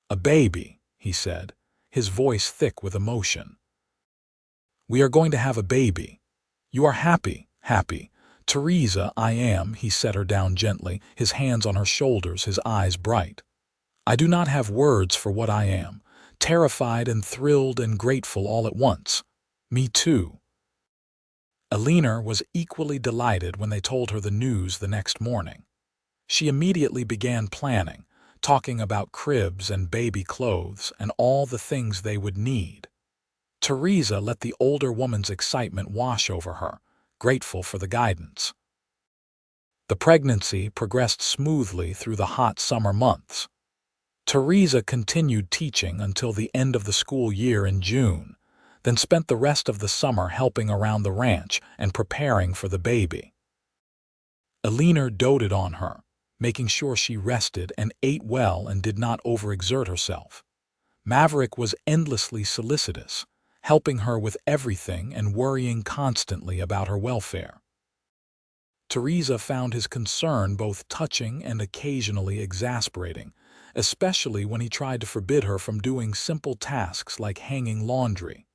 "A baby," he said, his voice thick with emotion. "We are going to have a baby. You are happy, happy." "Theresa, I am," he set her down gently, his hands on her shoulders, his eyes bright. "I do not have words for what I am, terrified and thrilled and grateful all at once." "Me too." Alina was equally delighted when they told her the news the next morning. She immediately began planning, talking about cribs and baby clothes and all the things they would need. Theresa let the older woman's excitement wash over her, grateful for the guidance. The pregnancy progressed smoothly through the hot summer months. Theresa continued teaching until the end of the school year in June, then spent the rest of the summer helping around the ranch and preparing for the baby. Alina doted on her, making sure she rested and ate well and did not overexert herself. Maverick was endlessly solicitous, helping her with everything and worrying constantly about her welfare. Theresa found his concern both touching and occasionally exasperating, especially when he tried to forbid her from doing simple tasks like hanging laundry.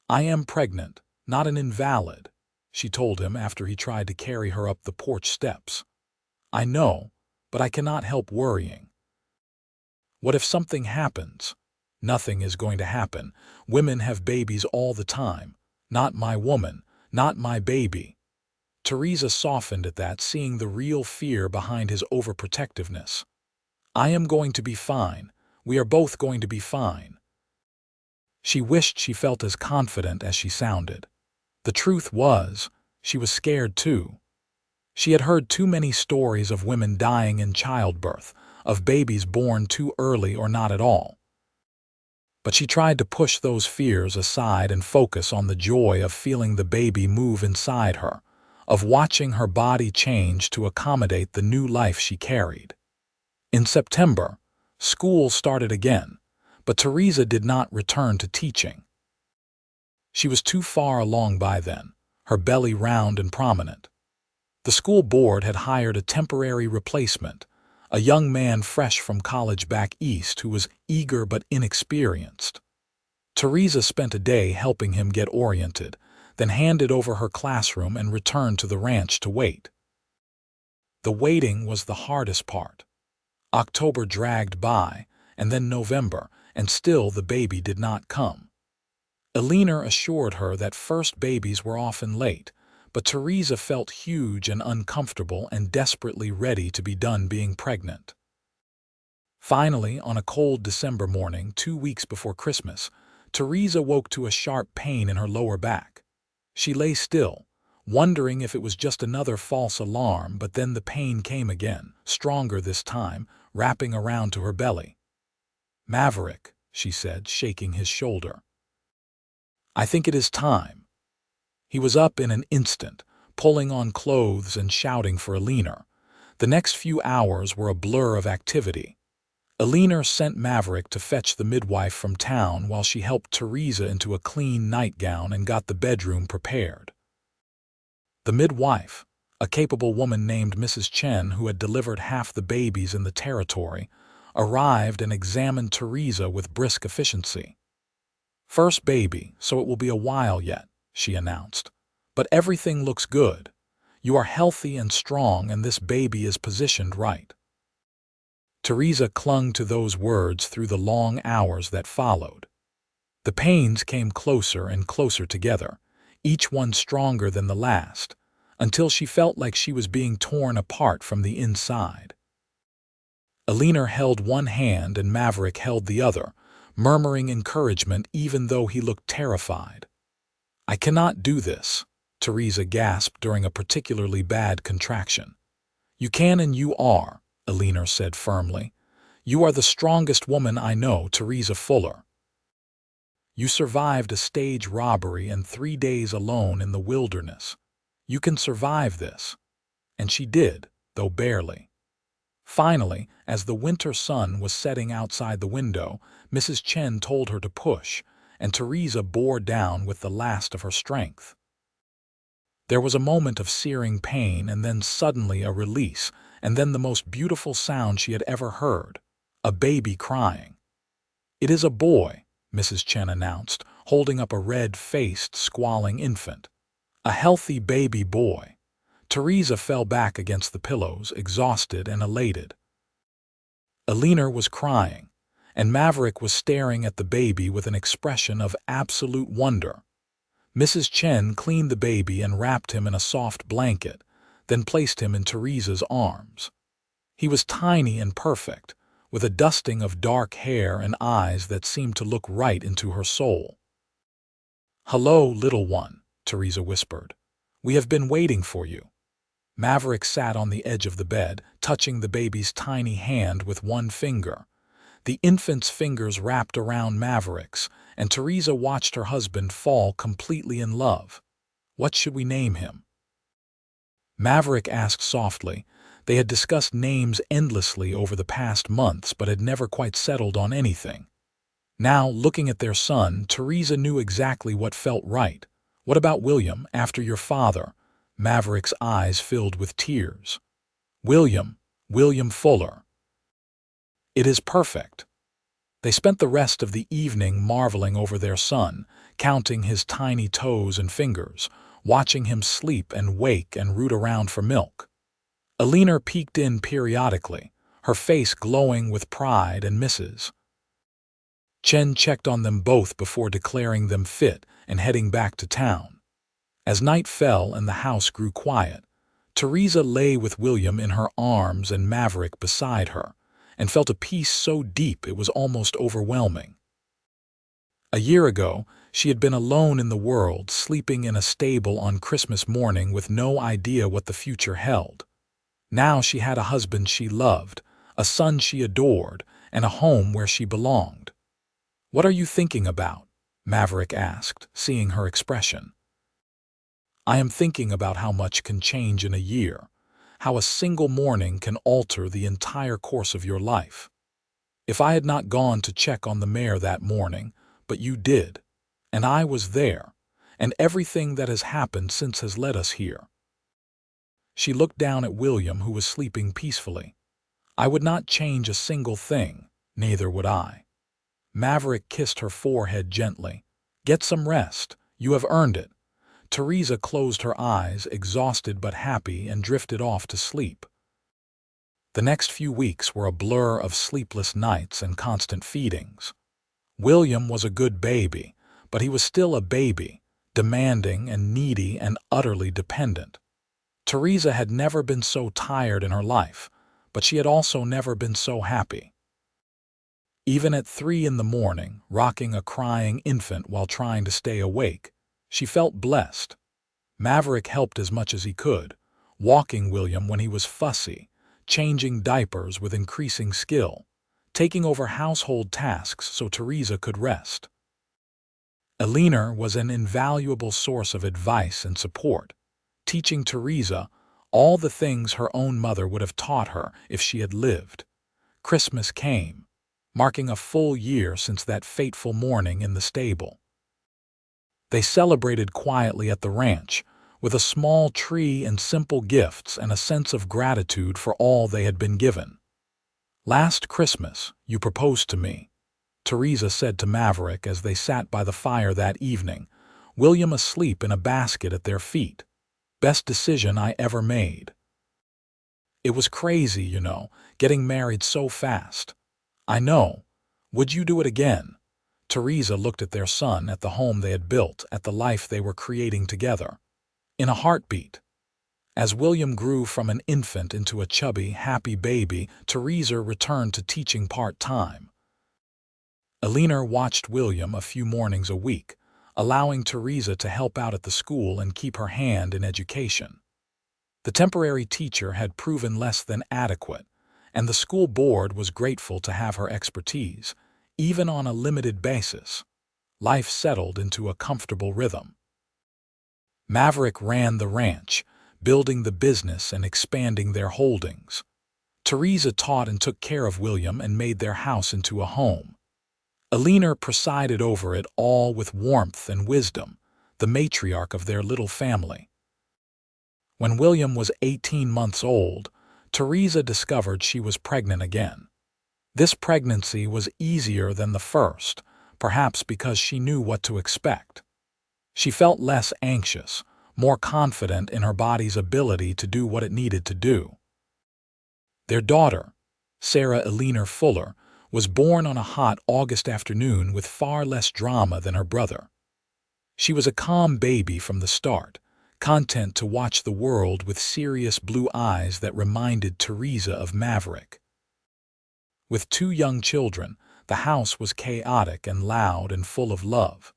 "I am pregnant, not an invalid," she told him after he tried to carry her up the porch steps. I know, but I cannot help worrying. What if something happens? Nothing is going to happen. Women have babies all the time. Not my woman, not my baby. Theresa softened at that, seeing the real fear behind his overprotectiveness. I am going to be fine. We are both going to be fine. She wished she felt as confident as she sounded. The truth was, she was scared too. She had heard too many stories of women dying in childbirth, of babies born too early or not at all. But she tried to push those fears aside and focus on the joy of feeling the baby move inside her, of watching her body change to accommodate the new life she carried. In September, school started again, but Theresa did not return to teaching. She was too far along by then, her belly round and prominent. The school board had hired a temporary replacement, a young man fresh from college back east who was eager but inexperienced. Theresa spent a day helping him get oriented, then handed over her classroom and returned to the ranch to wait. The waiting was the hardest part. October dragged by, and then November, and still the baby did not come. Eleanor assured her that first babies were often late, but Theresa felt huge and uncomfortable and desperately ready to be done being pregnant. Finally, on a cold December morning, 2 weeks before Christmas, Theresa woke to a sharp pain in her lower back. She lay still, wondering if it was just another false alarm, but then the pain came again, stronger this time, wrapping around to her belly. "Maverick," she said, shaking his shoulder. "I think it is time." He was up in an instant, pulling on clothes and shouting for Eleanor. The next few hours were a blur of activity. Eleanor sent Maverick to fetch the midwife from town while she helped Theresa into a clean nightgown and got the bedroom prepared. The midwife, a capable woman named Mrs. Chen who had delivered half the babies in the territory, arrived and examined Theresa with brisk efficiency. "First baby, so it will be a while yet," she announced. "But everything looks good. You are healthy and strong, and this baby is positioned right." Theresa clung to those words through the long hours that followed. The pains came closer and closer together, each one stronger than the last, until she felt like she was being torn apart from the inside. Eleanor held one hand and Maverick held the other, murmuring encouragement even though he looked terrified. "I cannot do this," Theresa gasped during a particularly bad contraction. "You can and you are," Eleanor said firmly. "You are the strongest woman I know, Theresa Fuller. You survived a stage robbery and 3 days alone in the wilderness. You can survive this." And she did, though barely. Finally, as the winter sun was setting outside the window, Mrs. Chen told her to push, and Theresa bore down with the last of her strength. There was a moment of searing pain and then suddenly a release, and then the most beautiful sound she had ever heard, a baby crying. "It is a boy," Mrs. Chen announced, holding up a red-faced, squalling infant. "A healthy baby boy." Theresa fell back against the pillows, exhausted and elated. Eleanor was crying, and Maverick was staring at the baby with an expression of absolute wonder. Mrs. Chen cleaned the baby and wrapped him in a soft blanket, then placed him in Theresa's arms. He was tiny and perfect, with a dusting of dark hair and eyes that seemed to look right into her soul. "Hello, little one," Theresa whispered. "We have been waiting for you." Maverick sat on the edge of the bed, touching the baby's tiny hand with one finger. The infant's fingers wrapped around Maverick's, and Theresa watched her husband fall completely in love. "What should we name him?" Maverick asked softly. They had discussed names endlessly over the past months but had never quite settled on anything. Now, looking at their son, Theresa knew exactly what felt right. "What about William, after your father?" Maverick's eyes filled with tears. William Fuller." "It is perfect." They spent the rest of the evening marveling over their son, counting his tiny toes and fingers, watching him sleep and wake and root around for milk. Alina peeked in periodically, her face glowing with pride, and Mrs. Chen checked on them both before declaring them fit and heading back to town. As night fell and the house grew quiet, Theresa lay with William in her arms and Maverick beside her, and felt a peace so deep it was almost overwhelming. A year ago, she had been alone in the world, sleeping in a stable on Christmas morning with no idea what the future held. Now she had a husband she loved, a son she adored, and a home where she belonged. "What are you thinking about?" Maverick asked, seeing her expression. "I am thinking about how much can change in a year, how a single morning can alter the entire course of your life. If I had not gone to check on the mare that morning, but you did, and I was there, and everything that has happened since has led us here." She looked down at William, who was sleeping peacefully. "I would not change a single thing, neither would I." Maverick kissed her forehead gently. "Get some rest. You have earned it." Theresa closed her eyes, exhausted but happy, and drifted off to sleep. The next few weeks were a blur of sleepless nights and constant feedings. William was a good baby, but he was still a baby, demanding and needy and utterly dependent. Theresa had never been so tired in her life, but she had also never been so happy. Even at 3 in the morning, rocking a crying infant while trying to stay awake, she felt blessed. Maverick helped as much as he could, walking William when he was fussy, changing diapers with increasing skill, taking over household tasks so Theresa could rest. Alina was an invaluable source of advice and support, teaching Theresa all the things her own mother would have taught her if she had lived. Christmas came, marking a full year since that fateful morning in the stable. They celebrated quietly at the ranch, with a small tree and simple gifts and a sense of gratitude for all they had been given. "Last Christmas, you proposed to me," Theresa said to Maverick as they sat by the fire that evening, William asleep in a basket at their feet. "Best decision I ever made. It was crazy, getting married so fast." "I know. Would you do it again?" Theresa looked at their son, at the home they had built, at the life they were creating together. "In a heartbeat." As William grew from an infant into a chubby, happy baby, Theresa returned to teaching part-time. Alina watched William a few mornings a week, allowing Theresa to help out at the school and keep her hand in education. The temporary teacher had proven less than adequate, and the school board was grateful to have her expertise, even on a limited basis. Life settled into a comfortable rhythm. Maverick ran the ranch, building the business and expanding their holdings. Theresa taught and took care of William and made their house into a home. Alina presided over it all with warmth and wisdom, the matriarch of their little family. When William was 18 months old, Theresa discovered she was pregnant again. This pregnancy was easier than the first, perhaps because she knew what to expect. She felt less anxious, more confident in her body's ability to do what it needed to do. Their daughter, Sarah Alina Fuller, was born on a hot August afternoon with far less drama than her brother. She was a calm baby from the start, content to watch the world with serious blue eyes that reminded Theresa of Maverick. With 2 young children, the house was chaotic and loud and full of love.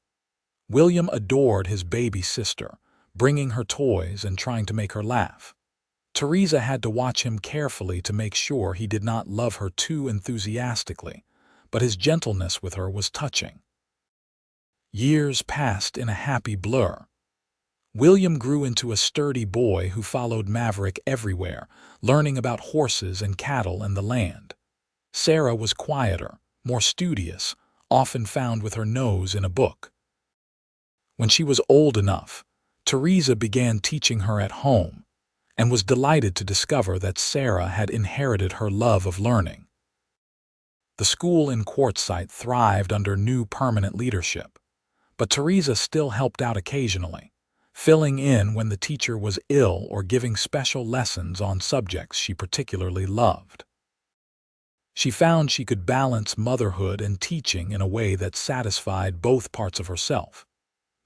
William adored his baby sister, bringing her toys and trying to make her laugh. Theresa had to watch him carefully to make sure he did not love her too enthusiastically, but his gentleness with her was touching. Years passed in a happy blur. William grew into a sturdy boy who followed Maverick everywhere, learning about horses and cattle and the land. Sarah was quieter, more studious, often found with her nose in a book. When she was old enough, Theresa began teaching her at home, and was delighted to discover that Sarah had inherited her love of learning. The school in Quartzsite thrived under new permanent leadership, but Theresa still helped out occasionally, filling in when the teacher was ill or giving special lessons on subjects she particularly loved. She found she could balance motherhood and teaching in a way that satisfied both parts of herself.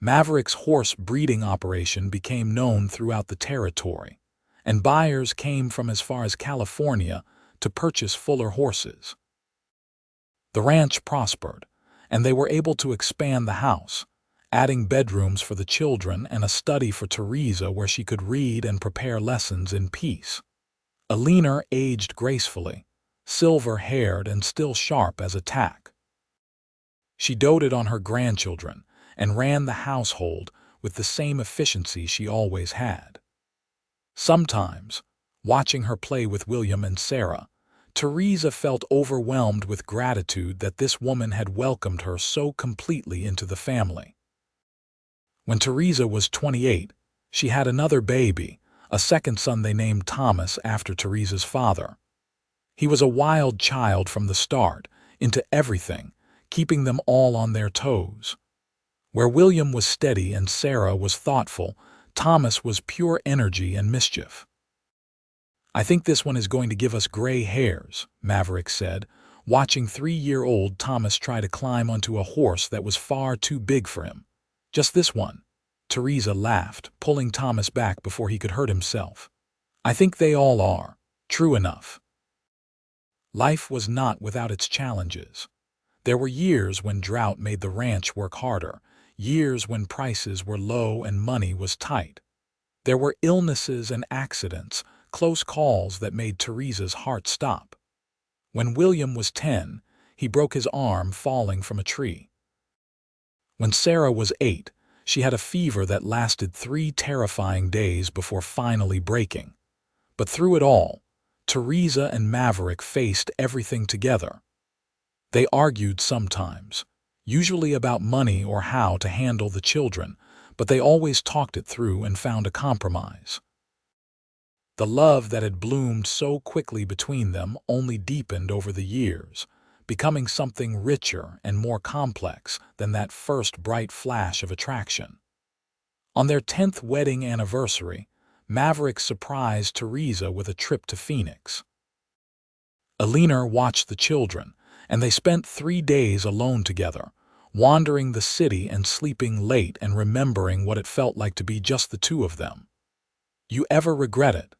Maverick's horse breeding operation became known throughout the territory, and buyers came from as far as California to purchase Fuller horses. The ranch prospered, and they were able to expand the house, adding bedrooms for the children and a study for Theresa where she could read and prepare lessons in peace. Alina aged gracefully, silver-haired and still sharp as a tack. She doted on her grandchildren and ran the household with the same efficiency she always had. Sometimes, watching her play with William and Sarah, Theresa felt overwhelmed with gratitude that this woman had welcomed her so completely into the family. When Theresa was 28, she had another baby, a second son they named Thomas after Theresa's father. He was a wild child from the start, into everything, keeping them all on their toes. Where William was steady and Sarah was thoughtful, Thomas was pure energy and mischief. "I think this one is going to give us gray hairs," Maverick said, watching 3-year-old Thomas try to climb onto a horse that was far too big for him. "Just this one," Theresa laughed, pulling Thomas back before he could hurt himself. "I think they all are. True enough." Life was not without its challenges. There were years when drought made the ranch work harder, years when prices were low and money was tight. There were illnesses and accidents, close calls that made Theresa's heart stop. When William was 10, he broke his arm falling from a tree. When Sarah was 8, she had a fever that lasted 3 terrifying days before finally breaking. But through it all, Theresa and Maverick faced everything together. They argued sometimes, usually about money or how to handle the children, but they always talked it through and found a compromise. The love that had bloomed so quickly between them only deepened over the years, becoming something richer and more complex than that first bright flash of attraction. On their 10th wedding anniversary, Maverick surprised Theresa with a trip to Phoenix. Alina watched the children, and they spent 3 days alone together, wandering the city and sleeping late and remembering what it felt like to be just the two of them. "You ever regret it?"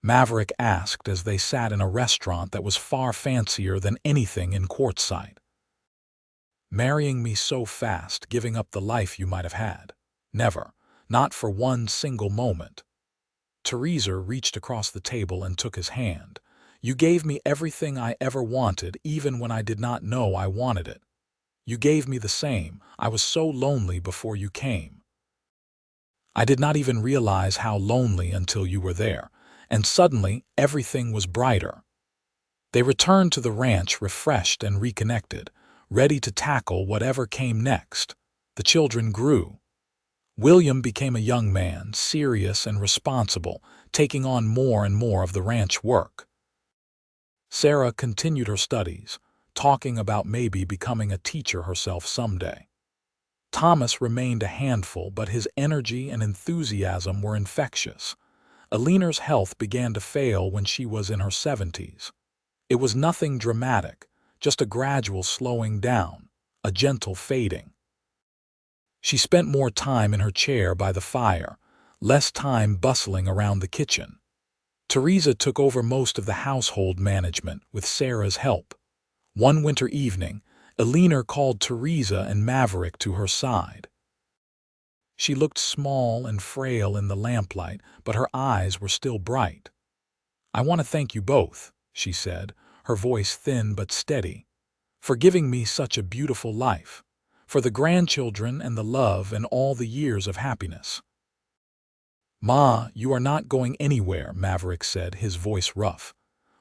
Maverick asked as they sat in a restaurant that was far fancier than anything in Quartzsite. "Marrying me so fast, giving up the life you might have had. Never, not for one single moment." Theresa reached across the table and took his hand. "You gave me everything I ever wanted, even when I did not know I wanted it. You gave me the same. I was so lonely before you came. I did not even realize how lonely until you were there, and suddenly everything was brighter." They returned to the ranch refreshed and reconnected, ready to tackle whatever came next. The children grew. William became a young man, serious and responsible, taking on more and more of the ranch work. Sarah continued her studies, talking about maybe becoming a teacher herself someday. Thomas remained a handful, but his energy and enthusiasm were infectious. Alina's health began to fail when she was in her 70s. It was nothing dramatic, just a gradual slowing down, a gentle fading. She spent more time in her chair by the fire, less time bustling around the kitchen. Theresa took over most of the household management with Sarah's help. One winter evening, Alina called Theresa and Maverick to her side. She looked small and frail in the lamplight, but her eyes were still bright. "I want to thank you both," she said, her voice thin but steady, "for giving me such a beautiful life, for the grandchildren and the love and all the years of happiness." "Ma, you are not going anywhere," Maverick said, his voice rough.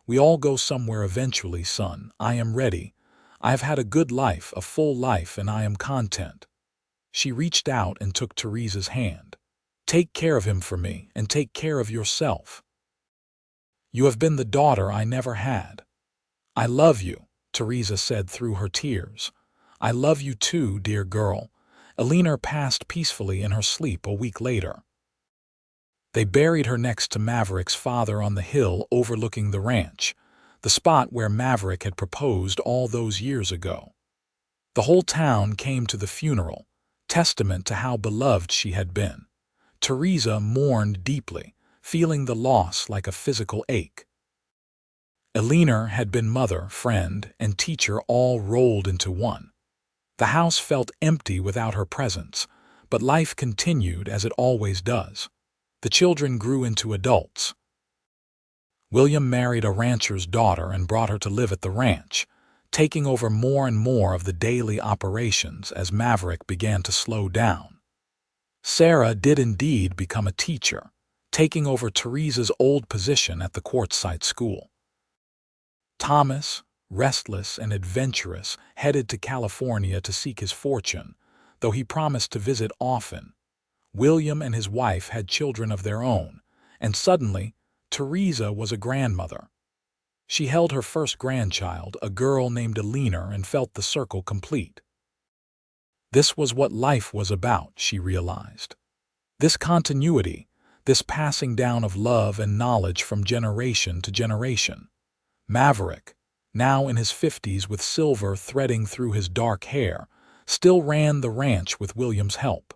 "We all go somewhere eventually, son. I am ready. I have had a good life, a full life, and I am content." She reached out and took Theresa's hand. "Take care of him for me, and take care of yourself. You have been the daughter I never had." "I love you," Theresa said through her tears. "I love you too, dear girl, Eleanor passed peacefully in her sleep a week later. They buried her next to Maverick's father on the hill overlooking the ranch, the spot where Maverick had proposed all those years ago. The whole town came to the funeral, testament to how beloved she had been. Theresa mourned deeply, feeling the loss like a physical ache. Eleanor had been mother, friend, and teacher all rolled into one. The house felt empty without her presence, but life continued as it always does. The children grew into adults. William married a rancher's daughter and brought her to live at the ranch, taking over more and more of the daily operations as Maverick began to slow down. Sarah did indeed become a teacher, taking over Theresa's old position at the quartzsite school. Thomas, restless and adventurous, headed to California to seek his fortune, though he promised to visit often. William and his wife had children of their own, and suddenly, Theresa was a grandmother. She held her first grandchild, a girl named Eleanor, and felt the circle complete. This was what life was about, she realized. This continuity, this passing down of love and knowledge from generation to generation. Maverick, now in his 50s with silver threading through his dark hair, still ran the ranch with William's help.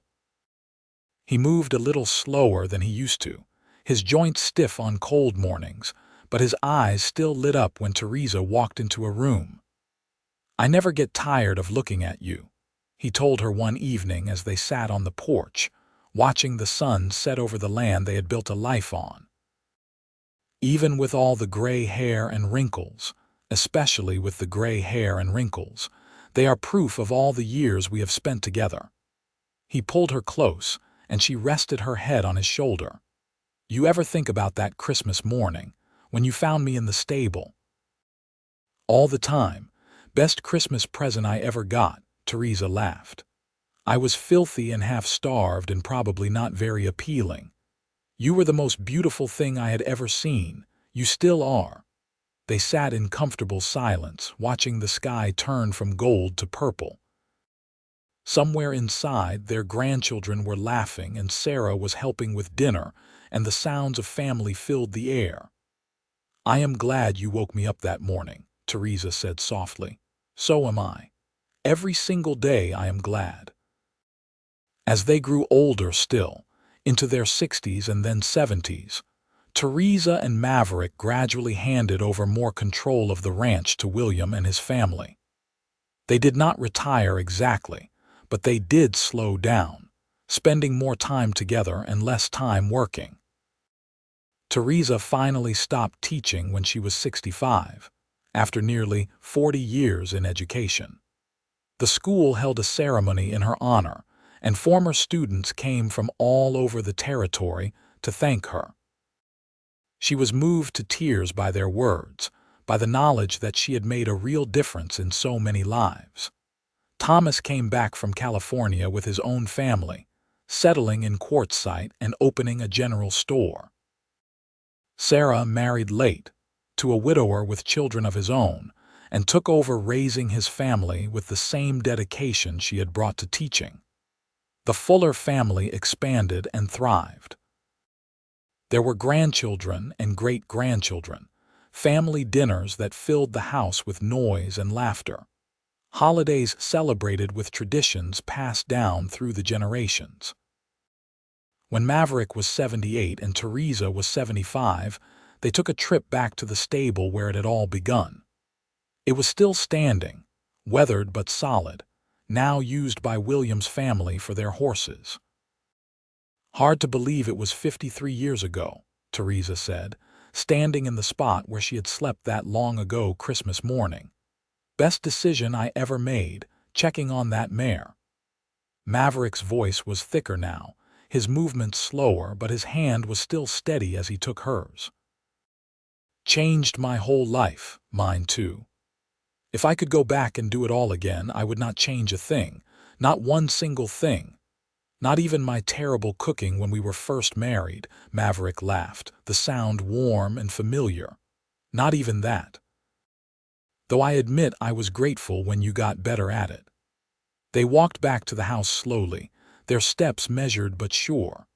He moved a little slower than he used to, his joints stiff on cold mornings, but his eyes still lit up when Theresa walked into a room. "I never get tired of looking at you," he told her one evening as they sat on the porch, watching the sun set over the land they had built a life on. "Even with all the gray hair and wrinkles, especially with the gray hair and wrinkles, they are proof of all the years we have spent together." He pulled her close, and she rested her head on his shoulder. "You ever think about that Christmas morning, when you found me in the stable?" "All the time. Best Christmas present I ever got," Theresa laughed. "I was filthy and half-starved and probably not very appealing. You were the most beautiful thing I had ever seen. You still are." They sat in comfortable silence, watching the sky turn from gold to purple. Somewhere inside, their grandchildren were laughing and Sarah was helping with dinner, and the sounds of family filled the air. "I am glad you woke me up that morning," Theresa said softly. "So am I. Every single day I am glad." As they grew older still, into their 60s and then 70s, Theresa and Maverick gradually handed over more control of the ranch to William and his family. They did not retire exactly, but they did slow down, spending more time together and less time working. Theresa finally stopped teaching when she was 65, after nearly 40 years in education. The school held a ceremony in her honor, and former students came from all over the territory to thank her. She was moved to tears by their words, by the knowledge that she had made a real difference in so many lives. Thomas came back from California with his own family, settling in Quartzsite and opening a general store. Sarah married late, to a widower with children of his own, and took over raising his family with the same dedication she had brought to teaching. The Fuller family expanded and thrived. There were grandchildren and great-grandchildren, family dinners that filled the house with noise and laughter. Holidays celebrated with traditions passed down through the generations. When Maverick was 78 and Theresa was 75, they took a trip back to the stable where it had all begun. It was still standing, weathered but solid, now used by William's family for their horses. "Hard to believe it was 53 years ago," Theresa said, standing in the spot where she had slept that long ago Christmas morning. "Best decision I ever made, checking on that mare." Maverick's voice was thicker now, his movements slower, but his hand was still steady as he took hers. "Changed my whole life, mine too. If I could go back and do it all again, I would not change a thing, not one single thing. Not even my terrible cooking when we were first married," Maverick laughed, the sound warm and familiar. "Not even that. Though I admit I was grateful when you got better at it." They walked back to the house slowly, their steps measured but sure.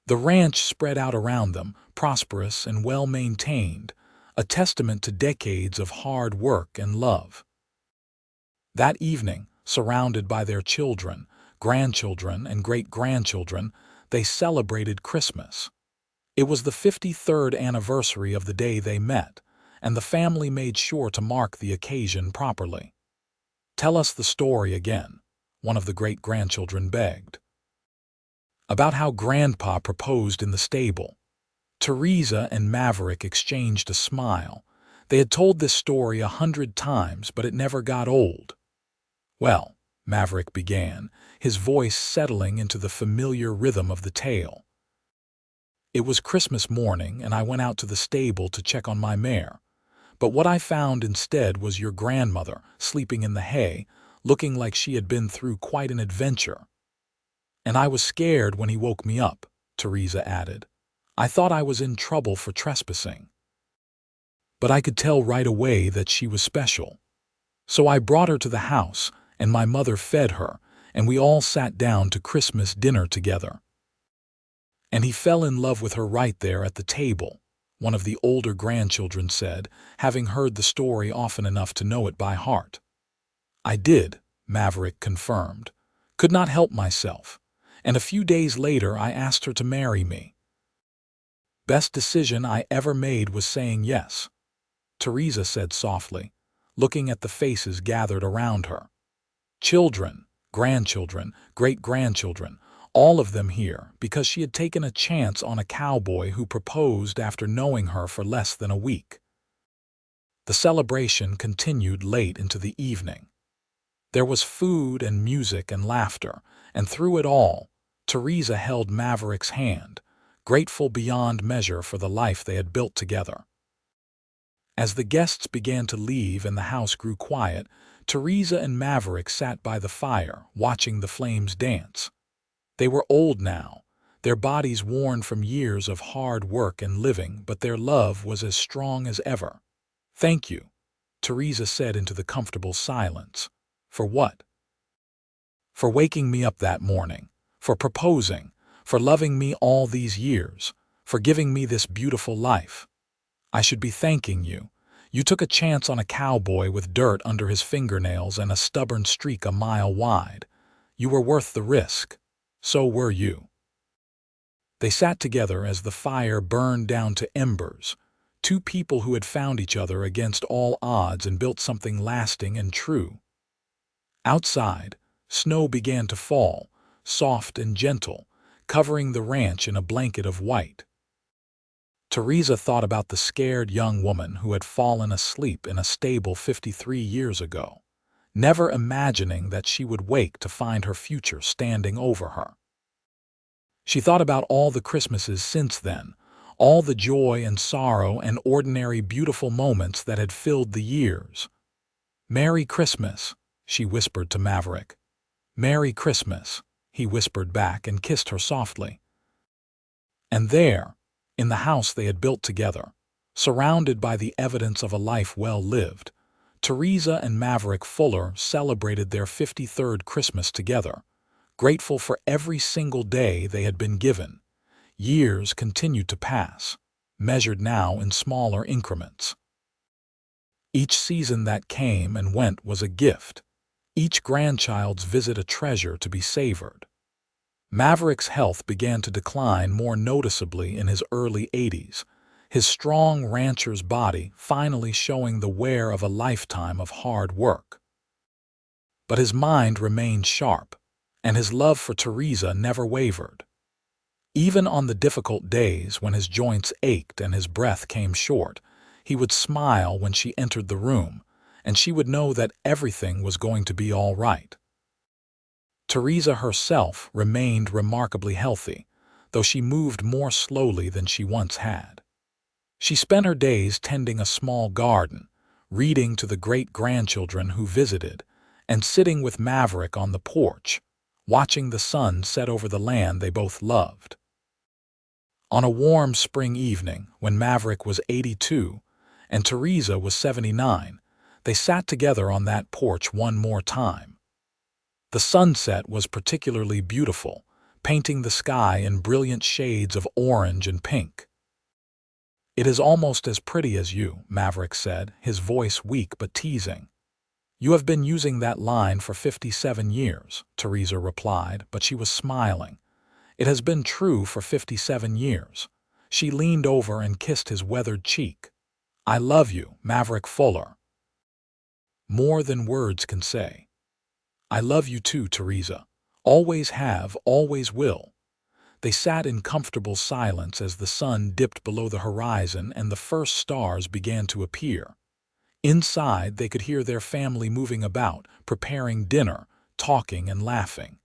The ranch spread out around them, prosperous and well-maintained, a testament to decades of hard work and love. That evening, surrounded by their children, grandchildren, and great-grandchildren, they celebrated Christmas. It was the 53rd anniversary of the day they met, and the family made sure to mark the occasion properly. "Tell us the story again," one of the great-grandchildren begged. About how Grandpa proposed in the stable. Theresa and Maverick exchanged a smile. They had told this story 100 times, but it never got old. "Well," Maverick began, his voice settling into the familiar rhythm of the tale. "It was Christmas morning, and I went out to the stable to check on my mare. But what I found instead was your grandmother, sleeping in the hay, looking like she had been through quite an adventure. And I was scared when he woke me up," Theresa added. "I thought I was in trouble for trespassing. But I could tell right away that she was special. So I brought her to the house, and my mother fed her, and we all sat down to Christmas dinner together. And he fell in love with her right there at the table," one of the older grandchildren said, having heard the story often enough to know it by heart. "I did," Maverick confirmed. "Could not help myself. And a few days later I asked her to marry me. Best decision I ever made was saying yes," Theresa said softly, looking at the faces gathered around her. Children, grandchildren, great-grandchildren, all of them here because she had taken a chance on a cowboy who proposed after knowing her for less than a week. The celebration continued late into the evening. There was food and music and laughter, and through it all, Theresa held Maverick's hand, grateful beyond measure for the life they had built together. As the guests began to leave and the house grew quiet, Theresa and Maverick sat by the fire, watching the flames dance. They were old now, their bodies worn from years of hard work and living, but their love was as strong as ever. "Thank you," Theresa said into the comfortable silence. "For what?" "For waking me up that morning, for proposing, for loving me all these years, for giving me this beautiful life. I should be thanking you. You took a chance on a cowboy with dirt under his fingernails and a stubborn streak a mile wide. You were worth the risk. So were you." They sat together as the fire burned down to embers, two people who had found each other against all odds and built something lasting and true. Outside, snow began to fall, soft and gentle, covering the ranch in a blanket of white. Theresa thought about the scared young woman who had fallen asleep in a stable 53 years ago, never imagining that she would wake to find her future standing over her. She thought about all the Christmases since then, all the joy and sorrow and ordinary beautiful moments that had filled the years. "Merry Christmas," she whispered to Maverick. "Merry Christmas," he whispered back and kissed her softly. And there, in the house they had built together, surrounded by the evidence of a life well lived, Theresa and Maverick Fuller celebrated their 53rd Christmas together, grateful for every single day they had been given. Years continued to pass, measured now in smaller increments. Each season that came and went was a gift, each grandchild's visit a treasure to be savored. Maverick's health began to decline more noticeably in his early 80s, his strong rancher's body finally showing the wear of a lifetime of hard work. But his mind remained sharp, and his love for Theresa never wavered. Even on the difficult days when his joints ached and his breath came short, he would smile when she entered the room, and she would know that everything was going to be all right. Theresa herself remained remarkably healthy, though she moved more slowly than she once had. She spent her days tending a small garden, reading to the great-grandchildren who visited, and sitting with Maverick on the porch, watching the sun set over the land they both loved. On a warm spring evening, when Maverick was 82 and Theresa was 79, they sat together on that porch one more time. The sunset was particularly beautiful, painting the sky in brilliant shades of orange and pink. "It is almost as pretty as you," Maverick said, his voice weak but teasing. "You have been using that line for 57 years, Theresa replied, but she was smiling. "It has been true for 57 years. She leaned over and kissed his weathered cheek. "I love you, Maverick Fuller. More than words can say." "I love you too, Theresa. Always have, always will." They sat in comfortable silence as the sun dipped below the horizon and the first stars began to appear. Inside, they could hear their family moving about, preparing dinner, talking and laughing.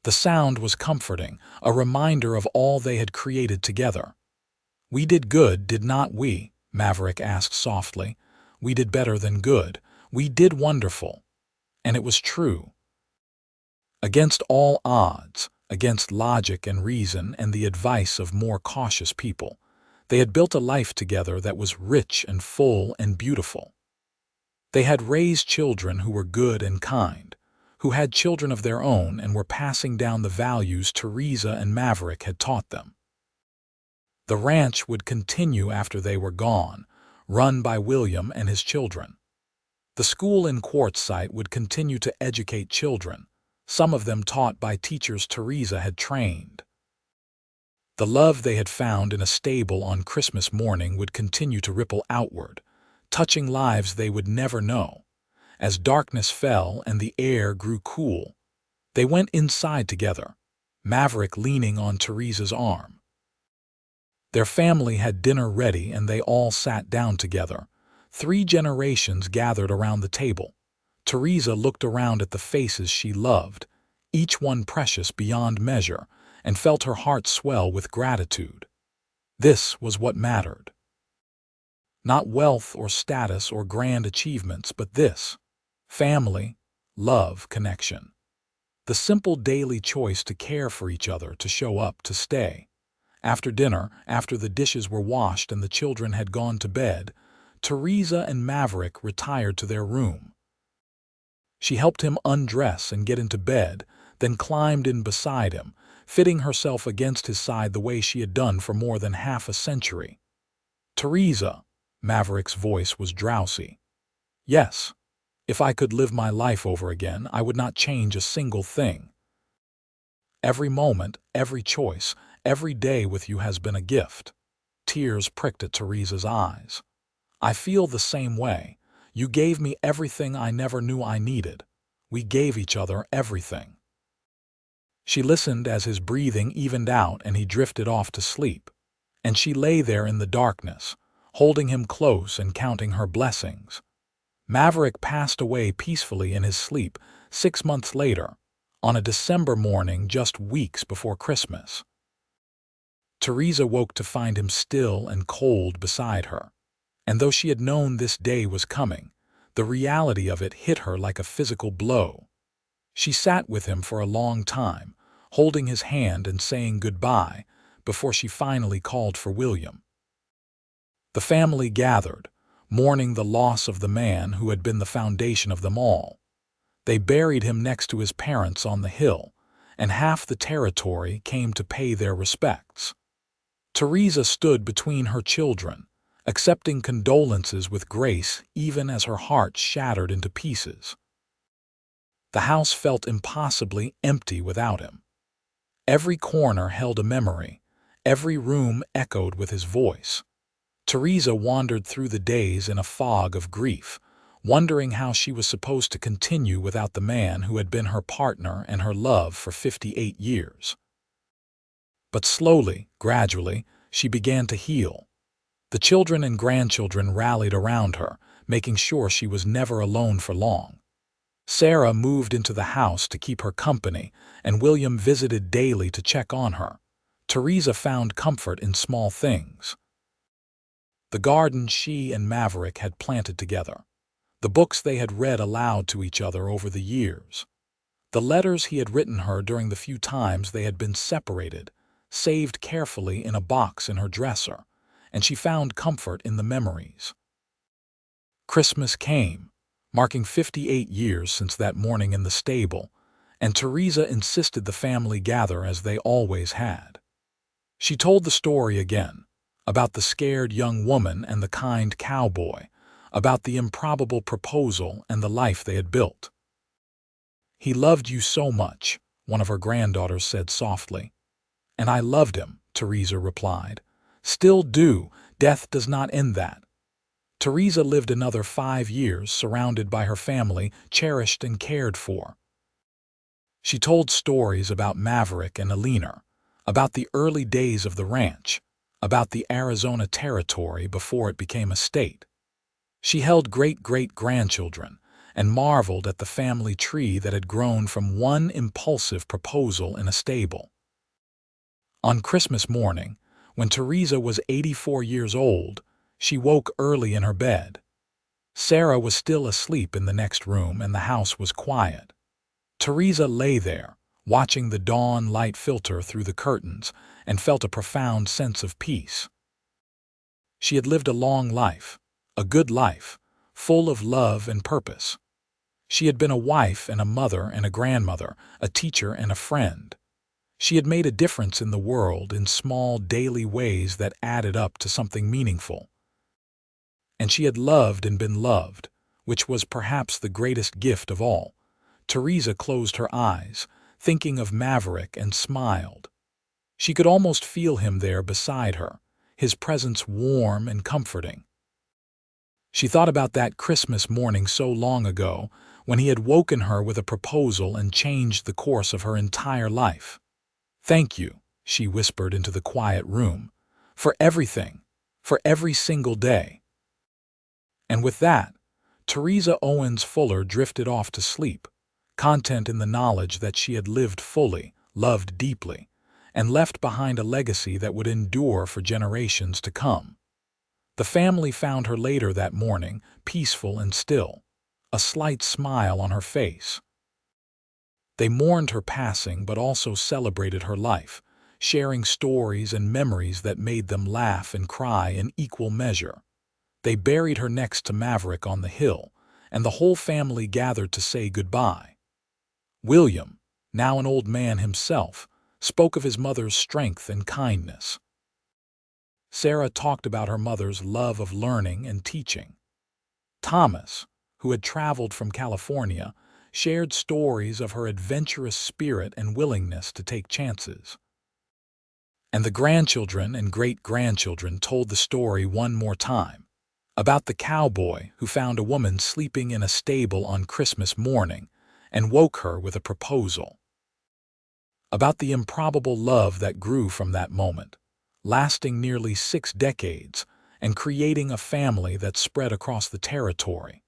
The sound was comforting, a reminder of all they had created together. "We did good, did not we?" Maverick asked softly. "We did better than good. We did wonderful." And it was true. Against all odds, against logic and reason and the advice of more cautious people, they had built a life together that was rich and full and beautiful. They had raised children who were good and kind, who had children of their own and were passing down the values Theresa and Maverick had taught them. The ranch would continue after they were gone, run by William and his children. The school in Quartzsite would continue to educate children, some of them taught by teachers Theresa had trained. The love they had found in a stable on Christmas morning would continue to ripple outward, touching lives they would never know. As darkness fell and the air grew cool, they went inside together, Maverick leaning on Theresa's arm. Their family had dinner ready and they all sat down together. 3 generations gathered around the table. Theresa looked around at the faces she loved, each one precious beyond measure, and felt her heart swell with gratitude. This was what mattered. Not wealth or status or grand achievements, but this: family, love, connection. The simple daily choice to care for each other, to show up, to stay. After dinner, after the dishes were washed and the children had gone to bed, Theresa and Maverick retired to their room. She helped him undress and get into bed, then climbed in beside him, fitting herself against his side the way she had done for more than half a century. "Theresa," Maverick's voice was drowsy. "Yes, if I could live my life over again, I would not change a single thing. Every moment, every choice, every day with you has been a gift." Tears pricked at Theresa's eyes. "I feel the same way. You gave me everything I never knew I needed. We gave each other everything." She listened as his breathing evened out and he drifted off to sleep. And she lay there in the darkness, holding him close and counting her blessings. Maverick passed away peacefully in his sleep 6 months later, on a December morning just weeks before Christmas. Theresa woke to find him still and cold beside her. And though she had known this day was coming, the reality of it hit her like a physical blow. She sat with him for a long time, holding his hand and saying goodbye, before she finally called for William. The family gathered, mourning the loss of the man who had been the foundation of them all. They buried him next to his parents on the hill, and half the territory came to pay their respects. Theresa stood between her children, accepting condolences with grace even as her heart shattered into pieces. The house felt impossibly empty without him. Every corner held a memory, every room echoed with his voice. Theresa wandered through the days in a fog of grief, wondering how she was supposed to continue without the man who had been her partner and her love for 58 years. But slowly, gradually, she began to heal. The children and grandchildren rallied around her, making sure she was never alone for long. Sarah moved into the house to keep her company, and William visited daily to check on her. Theresa found comfort in small things. The garden she and Maverick had planted together. The books they had read aloud to each other over the years. The letters he had written her during the few times they had been separated, saved carefully in a box in her dresser, and she found comfort in the memories. Christmas came, marking 58 years since that morning in the stable, and Theresa insisted the family gather as they always had. She told the story again, about the scared young woman and the kind cowboy, about the improbable proposal and the life they had built. "He loved you so much," one of her granddaughters said softly. "And I loved him," Theresa replied. "Still do. Death does not end that." Theresa lived another 5 years surrounded by her family, cherished and cared for. She told stories about Maverick and Alina, about the early days of the ranch, about the Arizona territory before it became a state. She held great-great-grandchildren and marveled at the family tree that had grown from one impulsive proposal in a stable. On Christmas morning, when Theresa was 84 years old, she woke early in her bed. Sarah was still asleep in the next room and the house was quiet. Theresa lay there, watching the dawn light filter through the curtains, and felt a profound sense of peace. She had lived a long life, a good life, full of love and purpose. She had been a wife and a mother and a grandmother, a teacher and a friend. She had made a difference in the world in small daily ways that added up to something meaningful. And she had loved and been loved, which was perhaps the greatest gift of all. Theresa closed her eyes, thinking of Maverick, and smiled. She could almost feel him there beside her, his presence warm and comforting. She thought about that Christmas morning so long ago, when he had woken her with a proposal and changed the course of her entire life. "Thank you," she whispered into the quiet room, "for everything, for every single day." And with that, Theresa Owens Fuller drifted off to sleep, content in the knowledge that she had lived fully, loved deeply, and left behind a legacy that would endure for generations to come. The family found her later that morning, peaceful and still, a slight smile on her face. They mourned her passing but also celebrated her life, sharing stories and memories that made them laugh and cry in equal measure. They buried her next to Maverick on the hill, and the whole family gathered to say goodbye. William, now an old man himself, spoke of his mother's strength and kindness. Sarah talked about her mother's love of learning and teaching. Thomas, who had traveled from California, shared stories of her adventurous spirit and willingness to take chances. And the grandchildren and great-grandchildren told the story one more time, about the cowboy who found a woman sleeping in a stable on Christmas morning and woke her with a proposal. About the improbable love that grew from that moment, lasting nearly 6 decades and creating a family that spread across the territory.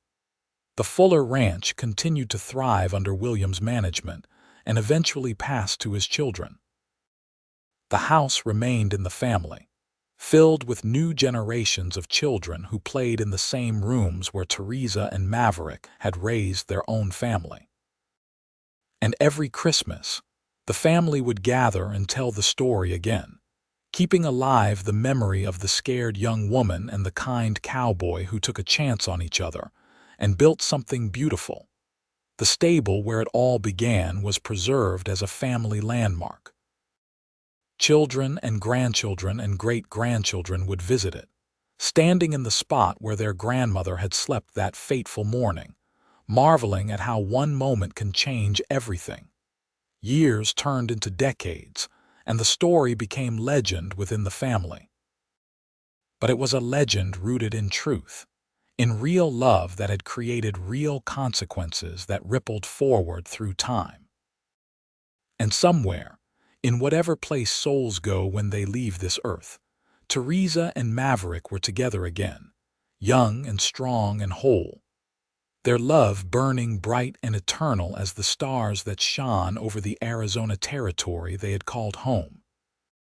The Fuller Ranch continued to thrive under William's management and eventually passed to his children. The house remained in the family, filled with new generations of children who played in the same rooms where Theresa and Maverick had raised their own family. And every Christmas, the family would gather and tell the story again, keeping alive the memory of the scared young woman and the kind cowboy who took a chance on each other and built something beautiful. The stable where it all began was preserved as a family landmark. Children and grandchildren and great-grandchildren would visit it, standing in the spot where their grandmother had slept that fateful morning, marveling at how one moment can change everything. Years turned into decades, and the story became legend within the family. But it was a legend rooted in truth, in real love that had created real consequences that rippled forward through time. And somewhere, in whatever place souls go when they leave this earth, Theresa and Maverick were together again, young and strong and whole, their love burning bright and eternal as the stars that shone over the Arizona territory they had called home.